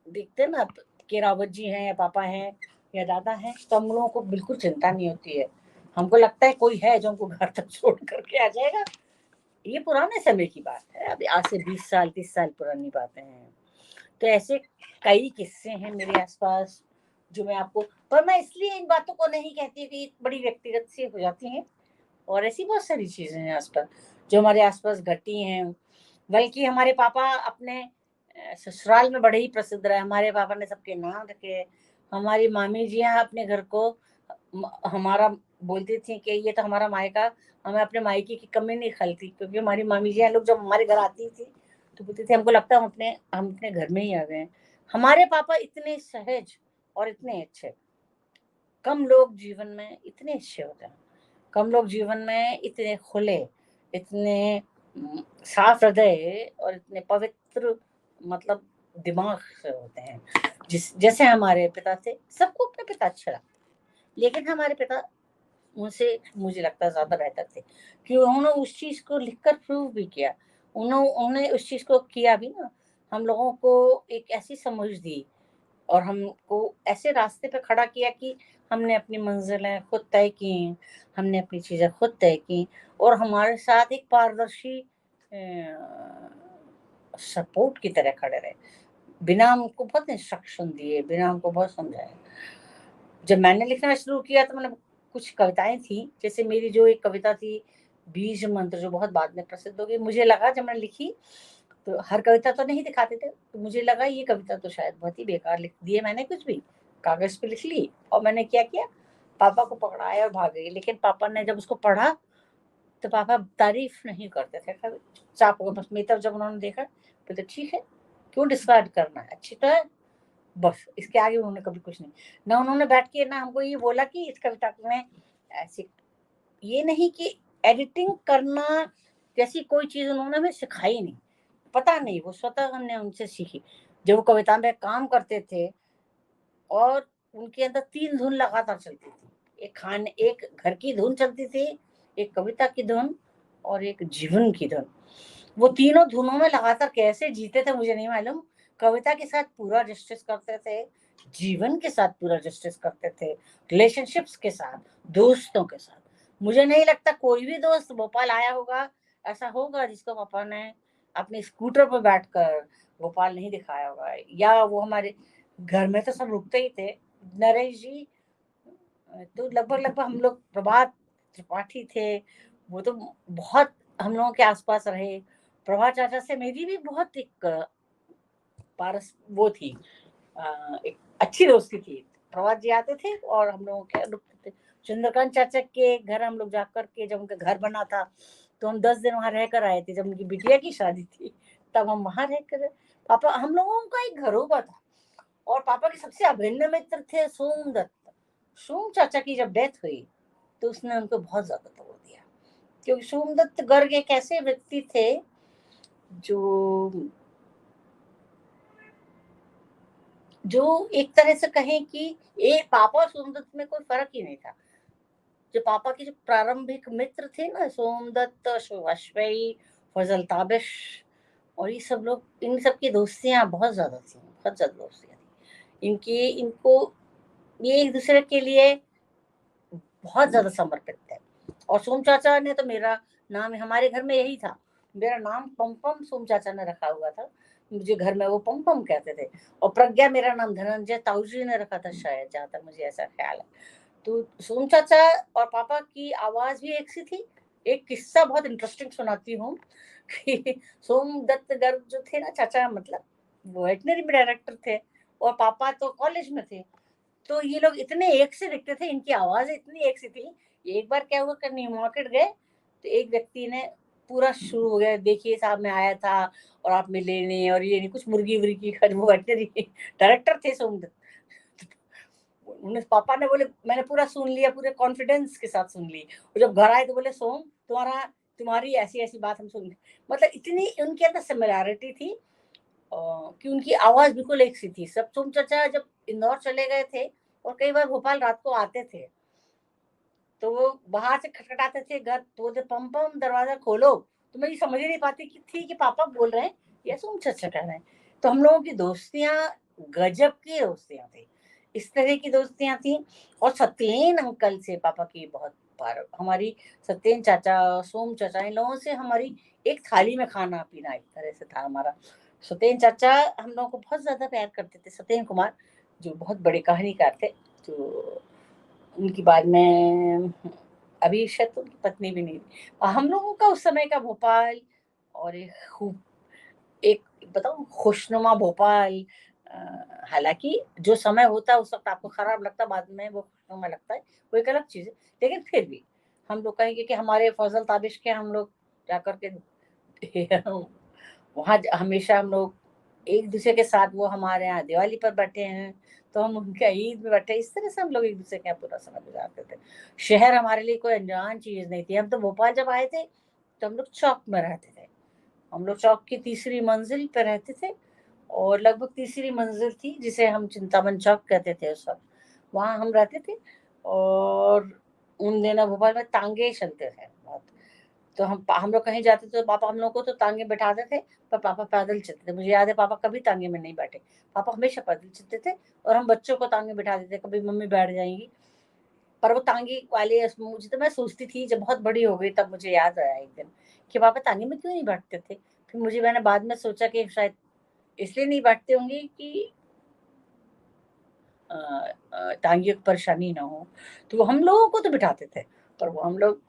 देखते ना कि रावत जी हैं या पापा हैं या दादा हैं, तो हम लोगों को बिल्कुल चिंता नहीं होती है। हमको लगता है कोई है जो हमको घर तक छोड़ करके आ जाएगा। ये पुराने समय की बात है, अभी आज से 20 साल 30 साल पुरानी बातें हैं। तो ऐसे कई किस्से हैं मेरे आसपास जो मैं आपको, पर मैं इसलिए इन बातों को नहीं कहती कि बड़ी व्यक्तिगत सी हो जाती हैं, और ऐसी बहुत सारी चीजें हैं आसपास जो हमारे आसपास घटी हैं। बल्कि हमारे पापा अपने ससुराल में बड़े ही प्रसिद्ध रहे। हमारे पापा ने सबके नाम रखे। हमारी मामी जी अपने घर को हमारा बोलती थी कि ये तो हमारा मायका, हमें अपने मायके की कमी नहीं खलती, क्योंकि हमारी मामी जी लोग जब हमारे घर आती थी तो बोलती थी हमको लगता है हम अपने घर में ही आ गए। हमारे पापा इतने सहज और इतने अच्छे, कम लोग जीवन में इतने अच्छे होते हैं, कम लोग जीवन में इतने खुले, इतने साफ हृदय और इतने पवित्र मतलब दिमाग से होते हैं। जैसे हमारे पिता थे, सबको अपने पिता अच्छे लगते, लेकिन हमारे पिता उनसे मुझे लगता है ज़्यादा बेहतर थे, कि उन्होंने उस चीज़ को लिखकर प्रूव भी किया। उन्होंने उस चीज़ को किया भी ना, हम लोगों को एक ऐसी समझ दी और हमको ऐसे रास्ते पे खड़ा किया कि हमने अपनी मंज़िलें खुद तय की, हमने अपनी चीज़ें खुद तय की और हमारे साथ एक पारदर्शी सपोर्ट की तरह खड़े रहे। बिना हमको बहुत इंस्ट्रक्शन दिए, बिना हमको बहुत समझाए। जब मैंने लिखना शुरू किया तो मैंने कुछ कविताएँ थी, जैसे मेरी जो एक कविता थी बीज मंत्र, जो बहुत बाद में प्रसिद्ध हो गई। मुझे लगा जब मैंने लिखी, तो हर कविता तो नहीं दिखाते थे, तो मुझे लगा ये कविता तो शायद बहुत ही बेकार लिख दी है मैंने, कुछ भी कागज़ पे लिख ली और मैंने क्या किया, पापा को पकड़ाया और भाग गई। लेकिन पापा ने जब उसको पढ़ा, तो पापा तारीफ़ नहीं करते थे कभी, चुपचाप हो बस। मेरी तरफ जब उन्होंने देखा, बोले ठीक है, क्यों डिस्कार्ड करना है, अच्छी तो है। बस इसके आगे उन्होंने कभी कुछ नहीं, ना उन्होंने बैठ के ना हमको ये बोला कि इस कविता में ऐसी, ये नहीं कि एडिटिंग करना जैसी कोई चीज़ उन्होंने हमें सिखाई नहीं, पता नहीं, वो स्वतः हमने उनसे सीखी। जब वो कविता में काम करते थे और उनके अंदर 3 धुन लगातार चलती थी। एक घर की धुन चलती थी, एक कविता की धुन और एक जीवन की धुन। वो तीनों धुनों में लगातार कैसे जीते थे मुझे नहीं मालूम। कविता के साथ पूरा जस्टिस करते थे, जीवन के साथ पूरा जस्टिस करते थे, रिलेशनशिप्स के साथ, दोस्तों के साथ। मुझे नहीं लगता कोई भी दोस्त भोपाल आया होगा, ऐसा होगा जिसको पापा ने अपने स्कूटर पर बैठकर भोपाल नहीं दिखाया होगा। या वो हमारे घर में तो सब रुकते ही थे। नरेश जी तो लगभग हम लोग, प्रभात त्रिपाठी थे, वो तो बहुत हम लोगों के आस-पास रहे। प्रभात चाचा से मेरी भी बहुत एक पारस वो थी, एक अच्छी दोस्ती थी। प्रभात जी आते थे और हम लोगों के रुकते थे। चंद्रकांत चाचा के घर हम लोग जाकर के, जब उनका घर बना था, तो हम 10 दिन वहाँ रहकर आए थे। जब उनकी बिटिया की शादी थी, तब हम वहाँ रहकर, पापा हम लोगों का एक घरोबा था। और पापा के सबसे अभिन्न मित्र थे सोमदत्त। सोम चाचा की जब डेथ हुई, तो उसने उनको बहुत ज़्यादा तोड़ दिया, क्योंकि सोमदत्त गर्ग एक ऐसे व्यक्ति थे जो जो एक तरह से कहें कि एक पापा और सोमदत्त में कोई फ़र्क ही नहीं था। जो पापा के जो प्रारंभिक मित्र थे ना, सोमदत्त, वाजपेयी, फजल ताबिश और ये सब लोग, इन सब की दोस्तियाँ बहुत ज़्यादा थी, बहुत ज़्यादा दोस्तियाँ थी। इनको ये एक-दूसरे के लिए बहुत ज़्यादा समर्पित थे। और सोम चाचा ने तो मेरा नाम, हमारे घर में यही था, मेरा नाम पम-पम सोम चाचा ने रखा हुआ था। मुझे घर में वो पम-पम कहते थे और प्रज्ञा मेरा नाम धनंजय ताऊजी ने रखा था शायद, जहाँ तक मुझे ऐसा ख़्याल है। तो सोम चाचा और पापा की आवाज़ भी एक सी थी। एक किस्सा बहुत इंटरेस्टिंग सुनाती हूँ कि सोमदत्त गर्ग जो थे ना चाचा, मतलब वो वेटरनरी में डायरेक्टर थे और पापा तो कॉलेज में थे। तो ये लोग इतने एक से दिखते थे, इनकी आवाज़ इतनी एक सी थी। एक बार क्या हुआ, कहीं मार्केट गए, तो एक व्यक्ति ने पूरा शुरू हो गया, देखिए साहब मैं आया था और आप मिले नहीं और ये नहीं, कुछ मुर्गी-वुर्गी का, वो वेटरनरी डायरेक्टर थे सोमदत्त। उन्होंने, पापा ने बोले मैंने पूरा सुन लिया, पूरे कॉन्फिडेंस के साथ सुन ली। और जब घर आए तो बोले सोम, तुम्हारी ऐसी-ऐसी बात हम सुन ली। मतलब इतनी उनके अंदर सिमिलैरिटी थी कि उनकी आवाज़ बिल्कुल एक सी थी। सब सोम चाचा जब इंदौर चले गए थे और कई बार भोपाल रात को आते थे, तो वो बाहर से खटखटाते थे घर, तो बोलते पम-पम दरवाज़ा खोलो। तो मैं ये समझ ही नहीं पाती कि थी कि पापा बोल रहे हैं या सोम चाचा कह रहे हैं। तो हम लोगों की दोस्तियाँ गज़ब की दोस्तियाँ थी। इस तरह की दोस्तियाँ थी। और सत्येन अंकल से पापा की बहुत बार हमारी, सत्येन चाचा, सोम चाचा, इन लोगों से हमारी एक थाली में खाना-पीना एक तरह से था हमारा। सत्येन चाचा हम लोगों को बहुत ज़्यादा प्यार करते थे। सत्येन कुमार, जो बहुत बड़े कहानीकार थे, जो उनकी बाद में अभी शायद तो उनकी पत्नी भी नहीं। हम लोगों का उस समय का भोपाल और एक खूब, एक बताऊँ खुशनुमा भोपाल। हालाँकि जो समय होता है उस वक़्त आपको खराब लगता है, बाद में वो खुशनुमा लगता है, वो एक अलग चीज़ है। लेकिन फिर भी हम लोग कहेंगे कि हमारे फज़ल ताबिश के हम लोग जाकर के वहाँ हमेशा हम लोग एक-दूसरे के साथ, वो हमारे यहाँ दिवाली पर बैठे हैं, तो हम उनके ईद में बैठे, इस तरह से हम लोग एक-दूसरे के यहाँ पूरा समय गुज़ारते थे। शहर हमारे लिए कोई अनजान चीज़ नहीं थी। हम तो भोपाल जब आए थे, तो हम लोग चौक में रहते थे। हम लोग चौक की तीसरी मंजिल पे रहते थे और लगभग तीसरी मंजिल थी जिसे हम चिंतामन चौक कहते थे उस वक्त, वहाँ हम रहते थे। और उन दिनों भोपाल में तांगे चलते थे बहुत, तो हम लोग कहीं जाते थे तो पापा हम लोग को तो तांगे बैठाते थे, पर पापा पैदल चलते थे। मुझे याद है पापा कभी तांगे में नहीं बैठे, पापा हमेशा पैदल चलते थे और हम बच्चों को तांगे बैठा देते, कभी मम्मी बैठ जाएंगी। पर वो तांगे वाले मुझे तो मैं सोचती थी जब बहुत बड़ी हो गई तब मुझे याद आया एक दिन कि पापा तांगे में क्यों नहीं बैठते थे। फिर मैंने बाद में सोचा कि शायद इसलिए नहीं बैठते होंगे कि तांगे की परेशानी ना हो, तो वो हम लोगों को तो बिठाते थे, पर वो हम लोग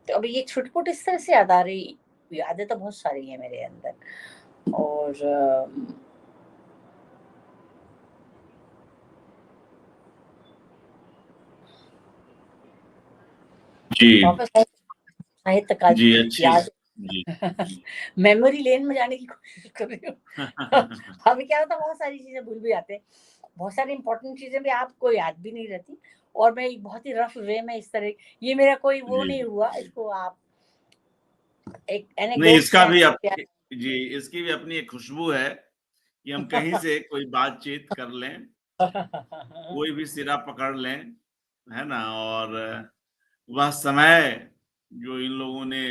तो अभी ये छुटपुट इस तरह से याद आ रही, यादें तो बहुत सारी हैं मेरे अंदर। और जी वापस साहित्य का जी अच्छी याद जी जी मेमोरी लेन में जाने की कोशिश कर रही हूँ। अभी क्या होता है बहुत सारी चीजें भूल भी जाते हैं, बहुत सारी इंपॉर्टेंट चीजें भी आपको याद भी नहीं रहती। और मैं एक बहुत ही रफ वे में इस तरह, ये मेरा कोई वो जी नहीं हुआ, इसको आप एक नहीं, एनेक्डोट इसका कह भी सकते हैं। जी इसकी भी अपनी एक खुशबू है कि हम कहीं से कोई बातचीत कर लें, कोई भी सिरा पकड़ लें, है ना? और वह समय जो इन लोगों ने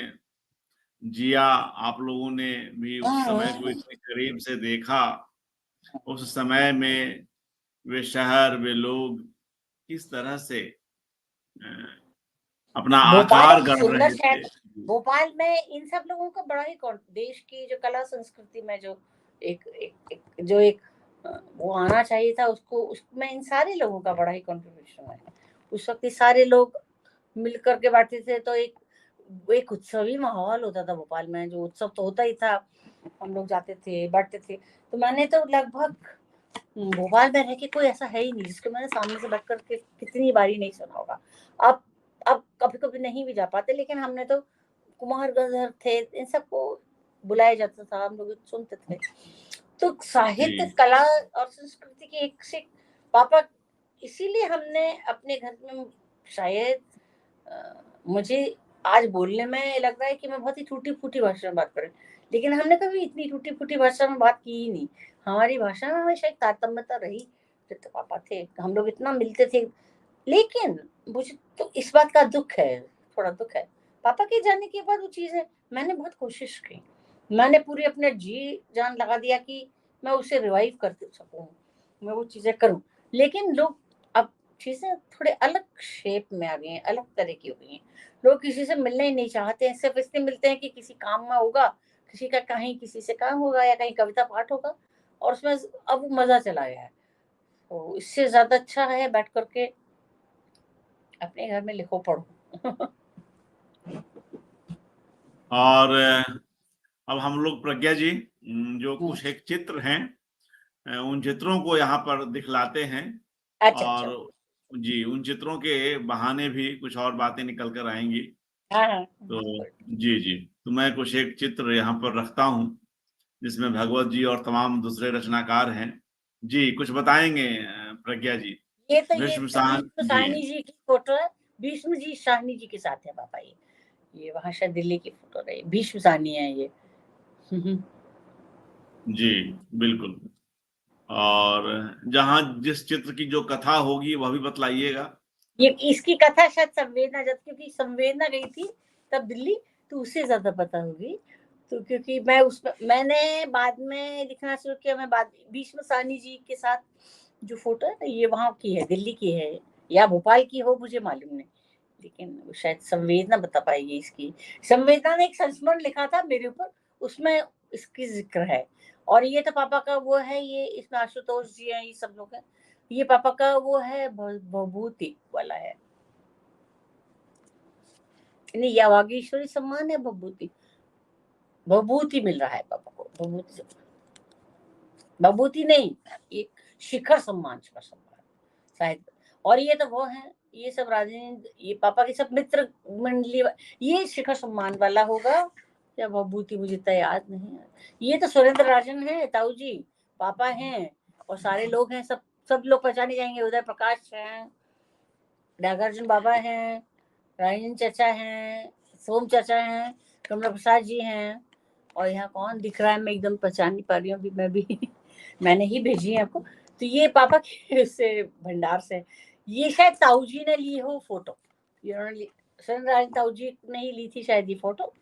जिया, आप लोगों ने भी उस समय को इतने करीब से देखा, उस समय में वे शहर, वे लोग किस तरह से अ, अपना भोपाल आकार एक गढ़ सुंदर रहे शहर, थे। भोपाल में इन सब लोगों का बड़ा ही देश की जो कला संस्कृति में जो एक वो आना चाहिए था उसको, उसमें इन सारे लोगों का बड़ा ही कंट्रीब्यूशन है। उस वक्त ये सारे लोग मिल करके बैठते थे तो एक उत्सवी माहौल होता था भोपाल में, जो उत्सव तो होता ही था, हम लोग जाते थे बैठते थे। तो मैंने तो लगभग भोपाल में रह के कोई ऐसा है ही नहीं जिसको मैंने सामने से बैठ करके कितनी बारी नहीं सुना होगा। अब अब कभी कभी नहीं भी जा पाते, लेकिन हमने तो कुमार गंधर्व थे, इन सबको बुलाया जाता था, हम लोग सुनते थे। तो साहित्य जी, कला और संस्कृति की एक से पापा, इसीलिए हमने अपने घर में शायद मुझे आज बोलने में लग रहा है कि मैं बहुत ही टूटी फूटी भाषा में बात कर रही हूँ, लेकिन हमने कभी इतनी टूटी फूटी भाषा में बात की ही नहीं। हमारी भाषा में हमेशा एक तारतम्यता रही। जब तक पापा थे हम लोग इतना मिलते थे, लेकिन मुझे तो इस बात का दुख है, थोड़ा दुख है, पापा के जाने के बाद वो चीजें मैंने बहुत कोशिश की, मैंने पूरी अपने जी जान लगा दिया कि मैं उसे रिवाइव कर सकूं, मैं वो चीजें करूं, लेकिन लोग अब चीजें थोड़े अलग शेप में आ गई हैं, अलग तरह की हो गई हैं। लोग किसी से मिलना ही नहीं चाहते हैं, सिर्फ इसलिए मिलते हैं कि किसी काम में होगा, किसी का कहीं किसी से काम होगा या कहीं कविता पाठ होगा, और उसमें अब वो मजा चला गया है। तो इससे ज्यादा अच्छा है बैठ करके अपने घर में लिखो पढ़ो। और अब हम लोग प्रज्ञा जी जो कुछ एक चित्र हैं उन चित्रों को यहाँ पर दिखलाते हैं अच्छा और अच्छा। जी उन चित्रों के बहाने भी कुछ और बातें निकल कर आएंगी। हाँ हाँ तो बिल्कुल। जी जी, तो मैं कुछ एक चित्र यहाँ पर रखता हूँ जिसमें भगवत जी और तमाम दूसरे रचनाकार हैं। जी कुछ बताएंगे प्रज्ञा जी? ये भीष्म तो साहन भीष्म जी साहनी जी की फोटो है। भीष्म जी साहनी जी के साथ है पापा, ये वहां शायद दिल्ली की फोटो रही, भीष्म साहनी है ये। जी बिल्कुल। और जहाँ जिस चित्र की जो कथा होगी वह भी बतलाइएगा। ये इसकी कथा शायद संवेदना, जब क्योंकि संवेदना गई थी तब दिल्ली, तो उससे ज्यादा पता होगी। तो क्योंकि मैंने बाद में लिखना शुरू किया, मैं बाद भीष्म साहनी जी के साथ जो फोटो है ना ये वहां की है, दिल्ली की है या भोपाल की हो मुझे मालूम नहीं, लेकिन वो शायद संवेदना बता पाएगी इसकी। संवेदना ने एक संस्मरण लिखा था मेरे ऊपर, उसमें इसकी जिक्र है। और ये तो पापा का वो है, ये इसमें आशुतोष जी हैं, ये सब लोग हैं। ये पापा का वो है, भभूति वाला है, नहीं या वागीश्वरी सम्मान है भभूति, भभूति मिल रहा है पापा को, भभूति भभूति नहीं, एक शिखर सम्मान, शिखर सम्मान शायद। और ये तो वो है, ये सब राजेंद्र, ये पापा के सब मित्र मंडली, ये शिखर सम्मान वाला होगा या भभूति, मुझे तो याद नहीं है। ये तो सुरेंद्र राजन है, ताऊ जी पापा हैं, और सारे लोग हैं, सब लोग पहचाने जाएंगे, उदय प्रकाश हैं, नागार्जुन बाबा हैं, राजन चाचा हैं, सोम चाचा हैं, कमला प्रसाद जी हैं, और यहाँ कौन दिख रहा है, मैं एकदम पहचान नहीं पा रही हूँ अभी मैं भी मैंने ही भेजी है आपको। तो ये पापा के उससे भंडार से, ये शायद ताऊ जी ने ली हो फोटो, सत्यनारायण ताऊ जी ने ही ली थी शायद ये फोटो।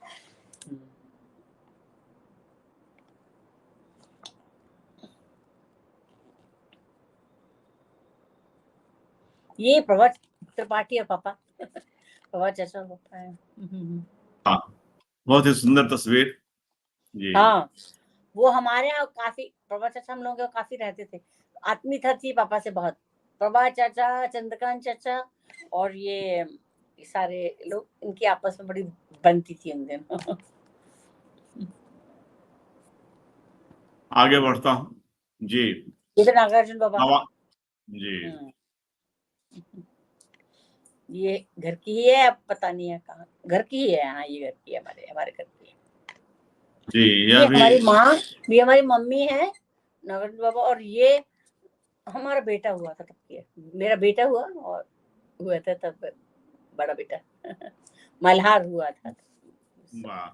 ये प्रभा त्रिपाठी है पापा प्रभा चाचा होता है। हाँ, बहुत ही सुंदर तस्वीर जी। हाँ, वो हमारे यहाँ काफी, प्रभा चाचा हम लोग काफी रहते थे, आत्मीयता थी पापा से बहुत। प्रभा चाचा, चंद्रकांत चाचा और ये सारे लोग, इनकी आपस में बड़ी बनती थी उन दिन आगे बढ़ता हूँ जी। ये तो नागार्जुन बाबा जी ये घर की ही है, अब पता नहीं है कहाँ, घर की ही है। हाँ, ये घर की है, हमारे घर की है जी। ये हमारी माँ, ये हमारी मम्मी है नागार्जुन बाबा, और ये हमारा बेटा हुआ था तब की, मेरा बेटा हुआ और हुआ था तब बड़ा बेटा मल्हार हुआ था वाह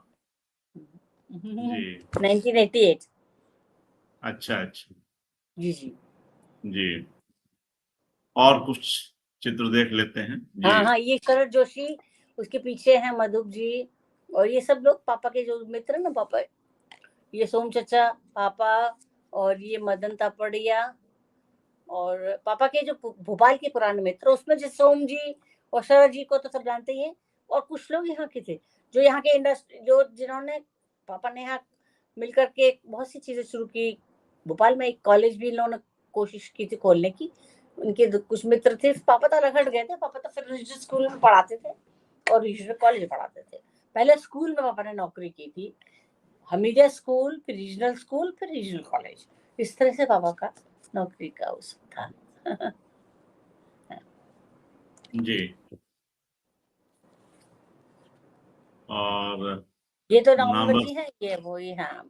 जी। 1988। अच्छा अच्छा जी जी जी। और कुछ चित्र देख लेते हैं जी। हाँ हाँ, ये करण जोशी, उसके पीछे है मधुप जी, और ये सब लोग पापा के जो मित्र ना पापा, ये सोम चचा पापा, और ये मदन तापड़िया, और पापा के जो भोपाल के पुराने मित्र, उसमें जैसे सोम जी और शरद जी को तो सब जानते ही हैं, और कुछ लोग यहाँ के थे जो यहाँ के इंडस्ट्री, जो जिन्होंने पापा ने यहाँ मिलकर के बहुत सी चीजें शुरू की। भोपाल में एक कॉलेज भी इन्होंने कोशिश की थी खोलने की, उनके कुछ मित्र थे, पापा तो अलग हट गए थे, पापा तो फिर रीजनल स्कूल में पढ़ाते थे और रीजनल कॉलेज में पढ़ाते थे। पहले स्कूल में पापा ने नौकरी की थी, हमीदिया स्कूल, फिर रीजनल स्कूल, फिर रीजनल कॉलेज, इस तरह से पापा का नौकरी का उस था जी। और ये तो नवंबर नंबर जी है, ये वो ही, हाँ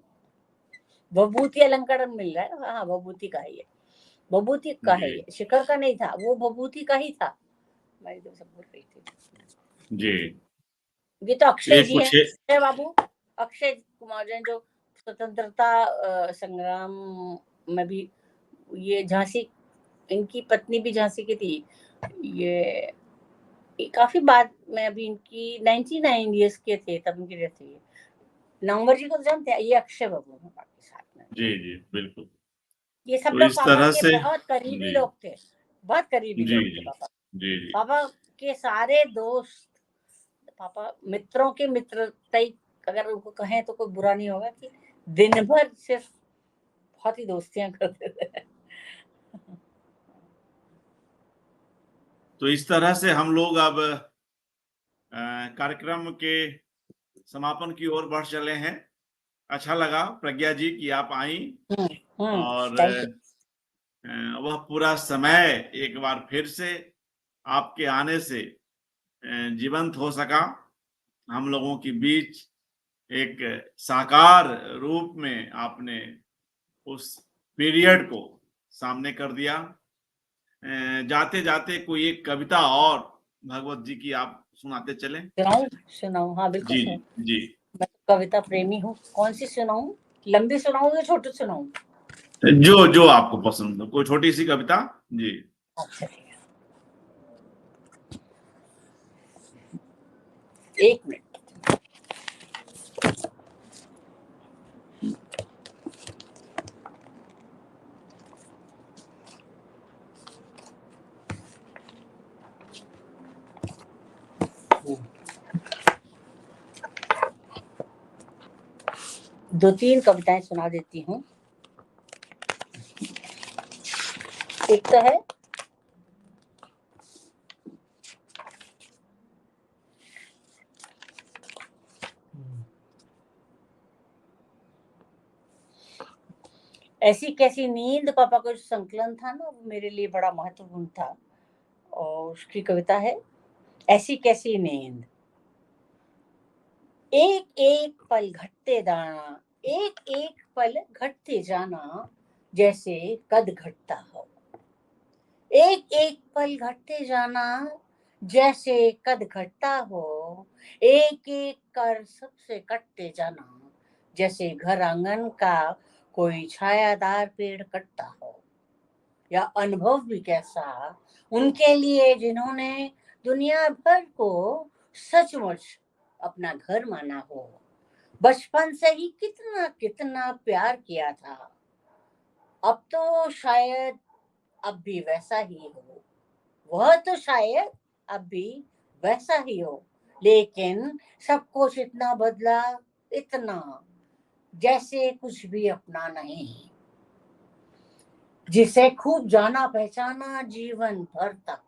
भभूति अलंकरण मिल रहा है, हाँ भभूति का है ये, भभूति का है जी ये, शिखर का नहीं था, वो भभूति का ही था। मैं तो सब बोल रही थी। जी। ये तो अक्षय एक जी है, कुछ है अक्षय बाबू, अक्षय कुमार जैन, जो स्वतंत्रता संग्राम में भी, ये झांसी, इनकी पत्नी भी झांसी की थी। ये काफी बाद में, अभी इनकी 99 ईयर्स के थे तब इनकी डेथ हुई। नवंबर जी को तो जानते हैं, ये अक्षय बाबू है बाकी साथ में। जी जी बिल्कुल। ये सब तो लोग इस पापा तरह के से बहुत करीबी जी लोग थे, बहुत करीबी जी लोग थे जी पापा। जी जी पापा के सारे दोस्त, पापा मित्रों के मित्र तय, अगर उनको कहें तो कोई बुरा नहीं होगा, कि दिन भर सिर्फ बहुत ही दोस्तियां करते थे तो इस तरह से हम लोग अब कार्यक्रम के समापन की ओर बढ़ चले हैं। अच्छा लगा प्रज्ञा जी कि आप आई, और थैंक यू। वह पूरा समय एक बार फिर से आपके आने से जीवंत हो सका, हम लोगों के बीच एक साकार रूप में आपने उस पीरियड को सामने कर दिया। जाते जाते कोई एक कविता और भगवत जी की आप सुनाते चले। सुनाऊं? सुनाऊं, हाँ बिल्कुल जी सुनाऊं। जी। मैं तो कविता प्रेमी हूँ, कौन सी सुनाऊं? लंबी सुनाऊं या छोटी सुनाऊं? जो जो आपको पसंद हो, कोई छोटी सी कविता जी। अच्छा ठीक है, एक मिनट। दो तीन कविताएं सुना देती हूँ। एक तो है, ऐसी कैसी नींद, पापा का जो संकलन था ना, वो मेरे लिए बड़ा महत्वपूर्ण था, और उसकी कविता है, ऐसी कैसी नींद। एक एक पल घटते दाना, एक एक पल घटते जाना, जैसे कद घटता हो। एक एक पल घटते जाना, जैसे कद घटता हो। एक एक कर सबसे कटते जाना, जैसे घर आंगन का कोई छायादार पेड़ कटता हो, या अनुभव भी कैसा उनके लिए जिन्होंने दुनिया भर को सचमुच अपना घर माना हो, बचपन से ही कितना कितना प्यार किया था। अब तो शायद अब भी वैसा ही हो, वह तो शायद अब भी वैसा ही हो, लेकिन सब कुछ इतना बदला, इतना, जैसे कुछ भी अपना नहीं। जिसे खूब जाना पहचाना जीवन भर तक,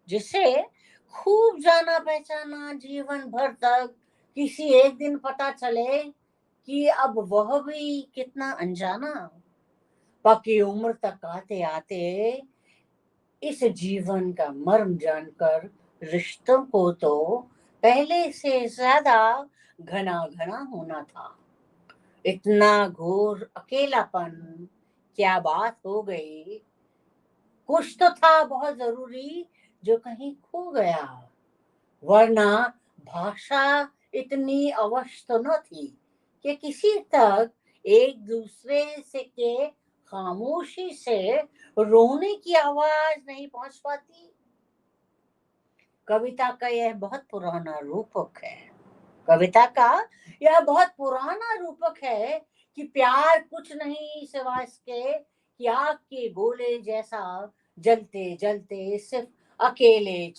जिसे खूब जाना पहचाना जीवन भर तक, किसी एक दिन पता चले कि अब वह भी कितना अनजाना। बाकी उम्र तक आते आते इस जीवन का मर्म जानकर रिश्तों को तो पहले से ज्यादा घना घना होना था। इतना घोर अकेलापन, क्या बात हो गई। कुछ तो था बहुत जरूरी जो कहीं खो गया, वरना भाषा इतनी अवश्य तो न थी कि किसी तक एक दूसरे से के खामोशी से रोने की आवाज नहीं पहुंच पाती। कविता का यह बहुत पुराना रूपक है, कविता का यह बहुत पुराना रूपक है कि प्यार कुछ नहीं सिवा इसके कि आग के गोले जैसा जलते जलते सिर्फ अकेले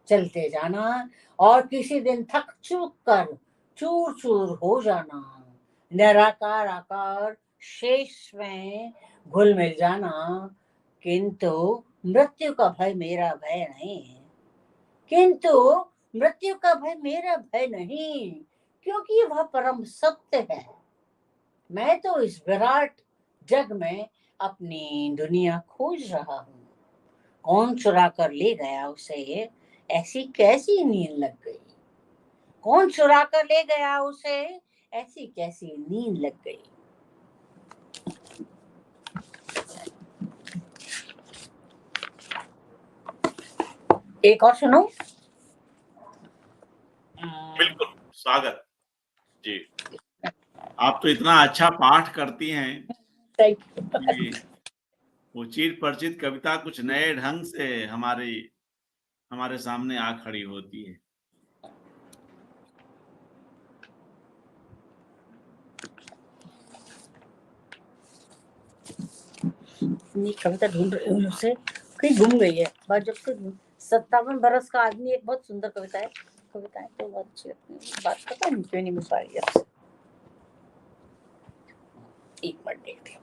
चलते जाना और किसी दिन थक चूक कर चूर चूर हो जाना, निराकार आकार शेष में घुल मिल जाना। किंतु मृत्यु का भय मेरा भय नहीं है, किंतु मृत्यु का भय मेरा भय नहीं, क्योंकि वह परम सत्य है। मैं तो इस विराट जग में अपनी दुनिया खोज रहा हूँ। कौन चुरा कर ले गया उसे, ऐसी कैसी नींद लग गई। कौन चुरा कर ले गया उसे, ऐसी कैसी नींद लग गई। एक और सुनो। बिल्कुल स्वागत जी। आप तो इतना अच्छा पाठ करती हैं कि वो चिर परिचित कविता कुछ नए ढंग से हमारे सामने आ खड़ी होती है। कविता ढूंढ रही हूँ, मुझसे कहीं गुम गई है। जब से 57 बरस का आदमी एक बहुत सुंदर कविता है। कविताएं तो बहुत अच्छी लगती हैं, बात पता नहीं क्यों नहीं मिल पा रही है। एक मिनट देखती हूँ।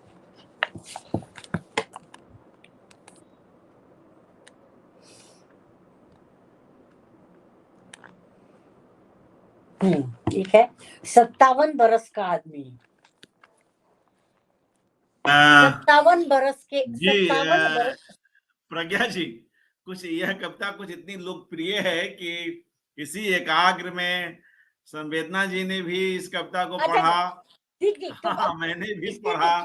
ठीक है। 57 बरस का आदमी, 57 बरस के जी 57 बरस। प्रज्ञा जी, कुछ यह कविता कुछ इतनी लोकप्रिय है कि इसी एकाग्र में संवेदना जी ने भी इस कविता को अच्छा पढ़ा। ठीक ठीक, तो हाँ, मैंने भी इसमें पढ़ा।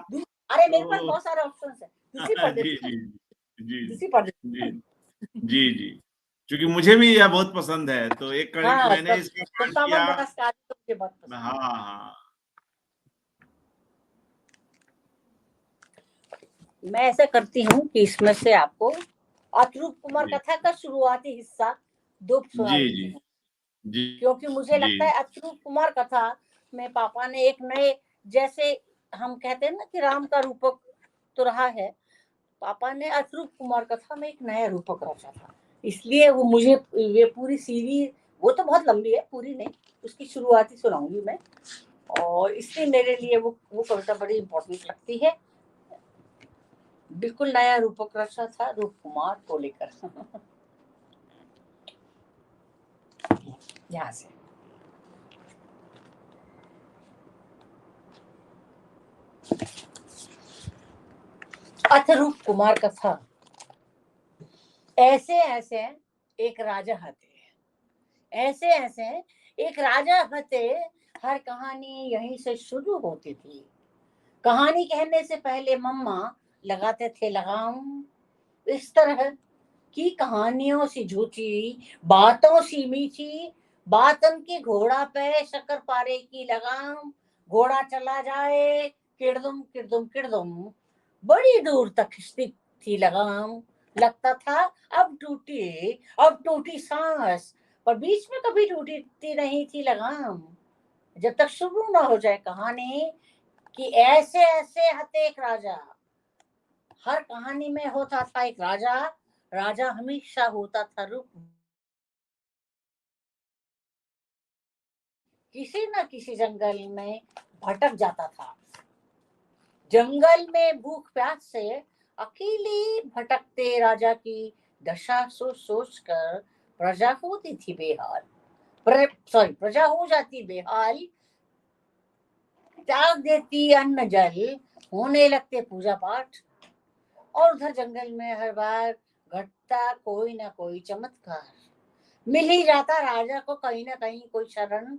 अरे मेरे पास तो बहुत सारे ऑप्शन है, दूसरी पढ़ जी देती जी हूँ, जी दूसरी पढ़ देती जी हूँ। जी जी, क्योंकि मुझे भी यह बहुत पसंद है, तो एक कड़ी हाँ, मैंने इसका पाठ 57 किया। बरस का आदमी तो मुझे बहुत हाँ पसंद है। हाँ, मैं ऐसा करती हूँ कि इसमें से आपको अतरूप कुमार जी कथा का शुरुआती हिस्सा दो सुना जी देती जी हूँ, जी क्योंकि मुझे जी लगता है अतरूप कुमार कथा में पापा ने एक नए, जैसे हम कहते हैं ना कि राम का रूपक तो रहा है, पापा ने अतरूप कुमार कथा में एक नया रूपक रचा था। इसलिए वो मुझे ये पूरी सीरीज, वो तो बहुत लंबी है, पूरी नहीं, उसकी शुरुआती सुनाऊंगी मैं, और इसलिए मेरे लिए वो कविता बड़ी इंपॉर्टेंट लगती है। बिल्कुल नया रूपक रचा था रूप कुमार को लेकर। यहाँ से अतरूप कुमार कथा। ऐसे ऐसे एक राजा हते, ऐसे ऐसे एक राजा हते, हर कहानी यहीं से शुरू होती थी। कहानी कहने से पहले मम्मा लगाते थे लगाम। इस तरह की कहानियों सी झूठी, बातों सी मीठी, बातन की घोड़ा पे शक्कर पारे की लगाम, घोड़ा चला जाए किड़दुम किड़दुम किड़दुम, बड़ी दूर तक खिंचती थी लगाम, लगता था अब टूटी सांस, पर बीच में कभी टूटती नहीं थी लगाम, जब तक शुरू ना हो जाए कहानी कि ऐसे ऐसे हते एक राजा। हर कहानी में होता था एक राजा, राजा हमेशा होता था रूप, किसी न किसी जंगल में भटक जाता था। जंगल में भूख प्यास से अकेली भटकते राजा की दशा सोच सोच कर प्रजा होती थी बेहाल, प्रजा हो जाती बेहाल, त्याग देती अन्न जल, होने लगते पूजा पाठ, और उधर जंगल में हर बार घटता कोई ना कोई चमत्कार, मिल ही जाता राजा को कहीं ना कहीं कोई शरण,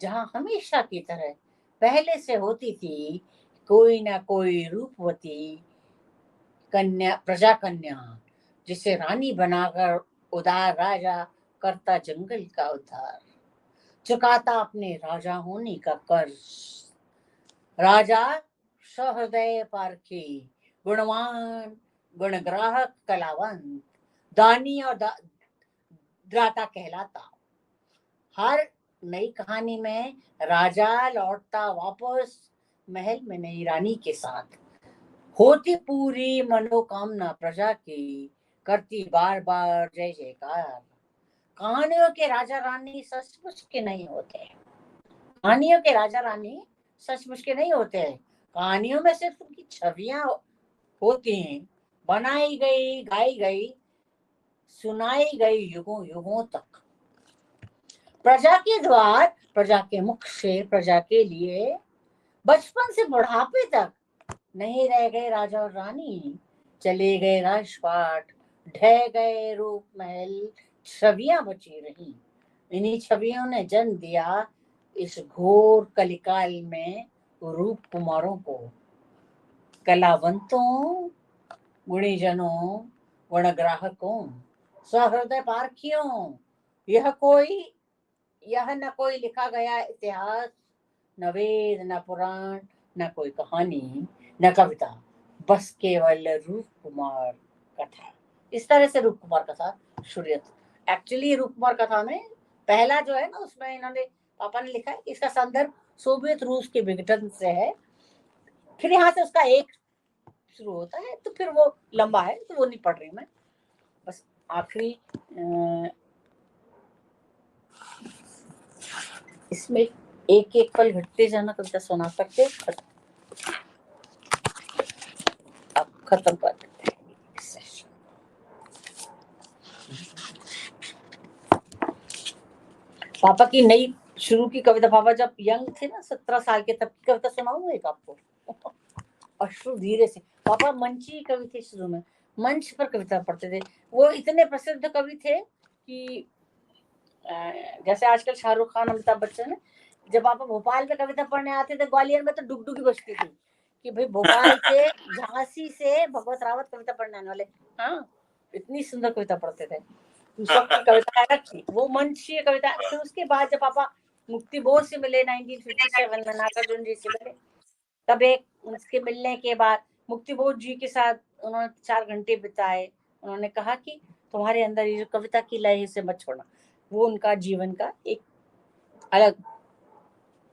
जहां हमेशा की तरह पहले से होती थी कोई ना कोई रूपवती कन्या, प्रजा कन्या, जिसे रानी बनाकर उदार राजा करता जंगल का उद्धार, चुकाता अपने राजा होने का कर्ज। राजा सहृदय पारखी, गुणवान, गुणग्राहक, कलावंत, दानी और दाता कहलाता। हर नई कहानी में राजा लौटता वापस महल में नई रानी के साथ, होती पूरी मनोकामना प्रजा की, करती बार बार जय जयकार। कहानियों के राजा रानी सचमुच के नहीं होते, कहानियों के राजा रानी सचमुच के नहीं होते, कहानियों में सिर्फ उनकी छवियां होती हैं, बनाई गई, गाई गई, सुनाई गई युगों युगों तक। प्रजा के द्वार, प्रजा के मुख से प्रजा के लिए, बचपन से बुढ़ापे तक नहीं रह गए राजा और रानी, चले गए राजपाट, ढह गए रूप महल, छवियां बची रही। इन्हीं छवियों ने जन्म दिया इस घोर कलिकाल में रूप कुमारों को, कलावंतों, गुणीजनों, गुणग्राहकों, सहृदय पारखियों। यह न कोई लिखा गया इतिहास, न वेद, न पुराण, न कोई कहानी, न कविता, बस केवल रूप कुमार कथा। इस तरह से रूप कुमार कथा शुरू। एक्चुअली रूप कुमार कथा में पहला जो है ना, उसमें इन्होंने पापा ने लिखा है इसका संदर्भ सोवियत रूस के विघटन से है, फिर यहाँ से उसका एक शुरू होता है, तो फिर वो लंबा है तो वो नहीं पढ़ रही मैं, बस आखिरी इसमें एक एक पल घटते जाना कविता सुना सकते, अब खत्म कर देते हैं। पापा की नई शुरू की कविता, पापा जब यंग थे ना 17 साल के, तब की कविता सुनाऊंगा एक आपको। अश्रु धीरे से, पापा मंची कवि थे, शुरू में मंच पर कविता पढ़ते थे, वो इतने प्रसिद्ध कवि थे कि जैसे आजकल शाहरुख खान, अमिताभ बच्चन है, जब पापा भोपाल में कविता पढ़ने आते थे ग्वालियर में, तो डुगडुगी बजती थी कि भाई भोपाल से, झांसी से भगवत रावत कविता पढ़ने आने वाले। हाँ, इतनी सुंदर कविता पढ़ते थे, उस वक्त की कविता अलग थी, वो मंचीय कविता। फिर उसके बाद जब पापा मुक्ति बोध से मिले 1957 में, नागार्जुन जी से मिले, तब एक उसके मिलने के बाद मुक्ति बोध जी के साथ उन्होंने 4 घंटे बिताए, उन्होंने कहा कि तुम्हारे अंदर ये जो कविता की लय से मत छोड़ना, वो उनका जीवन का एक अलग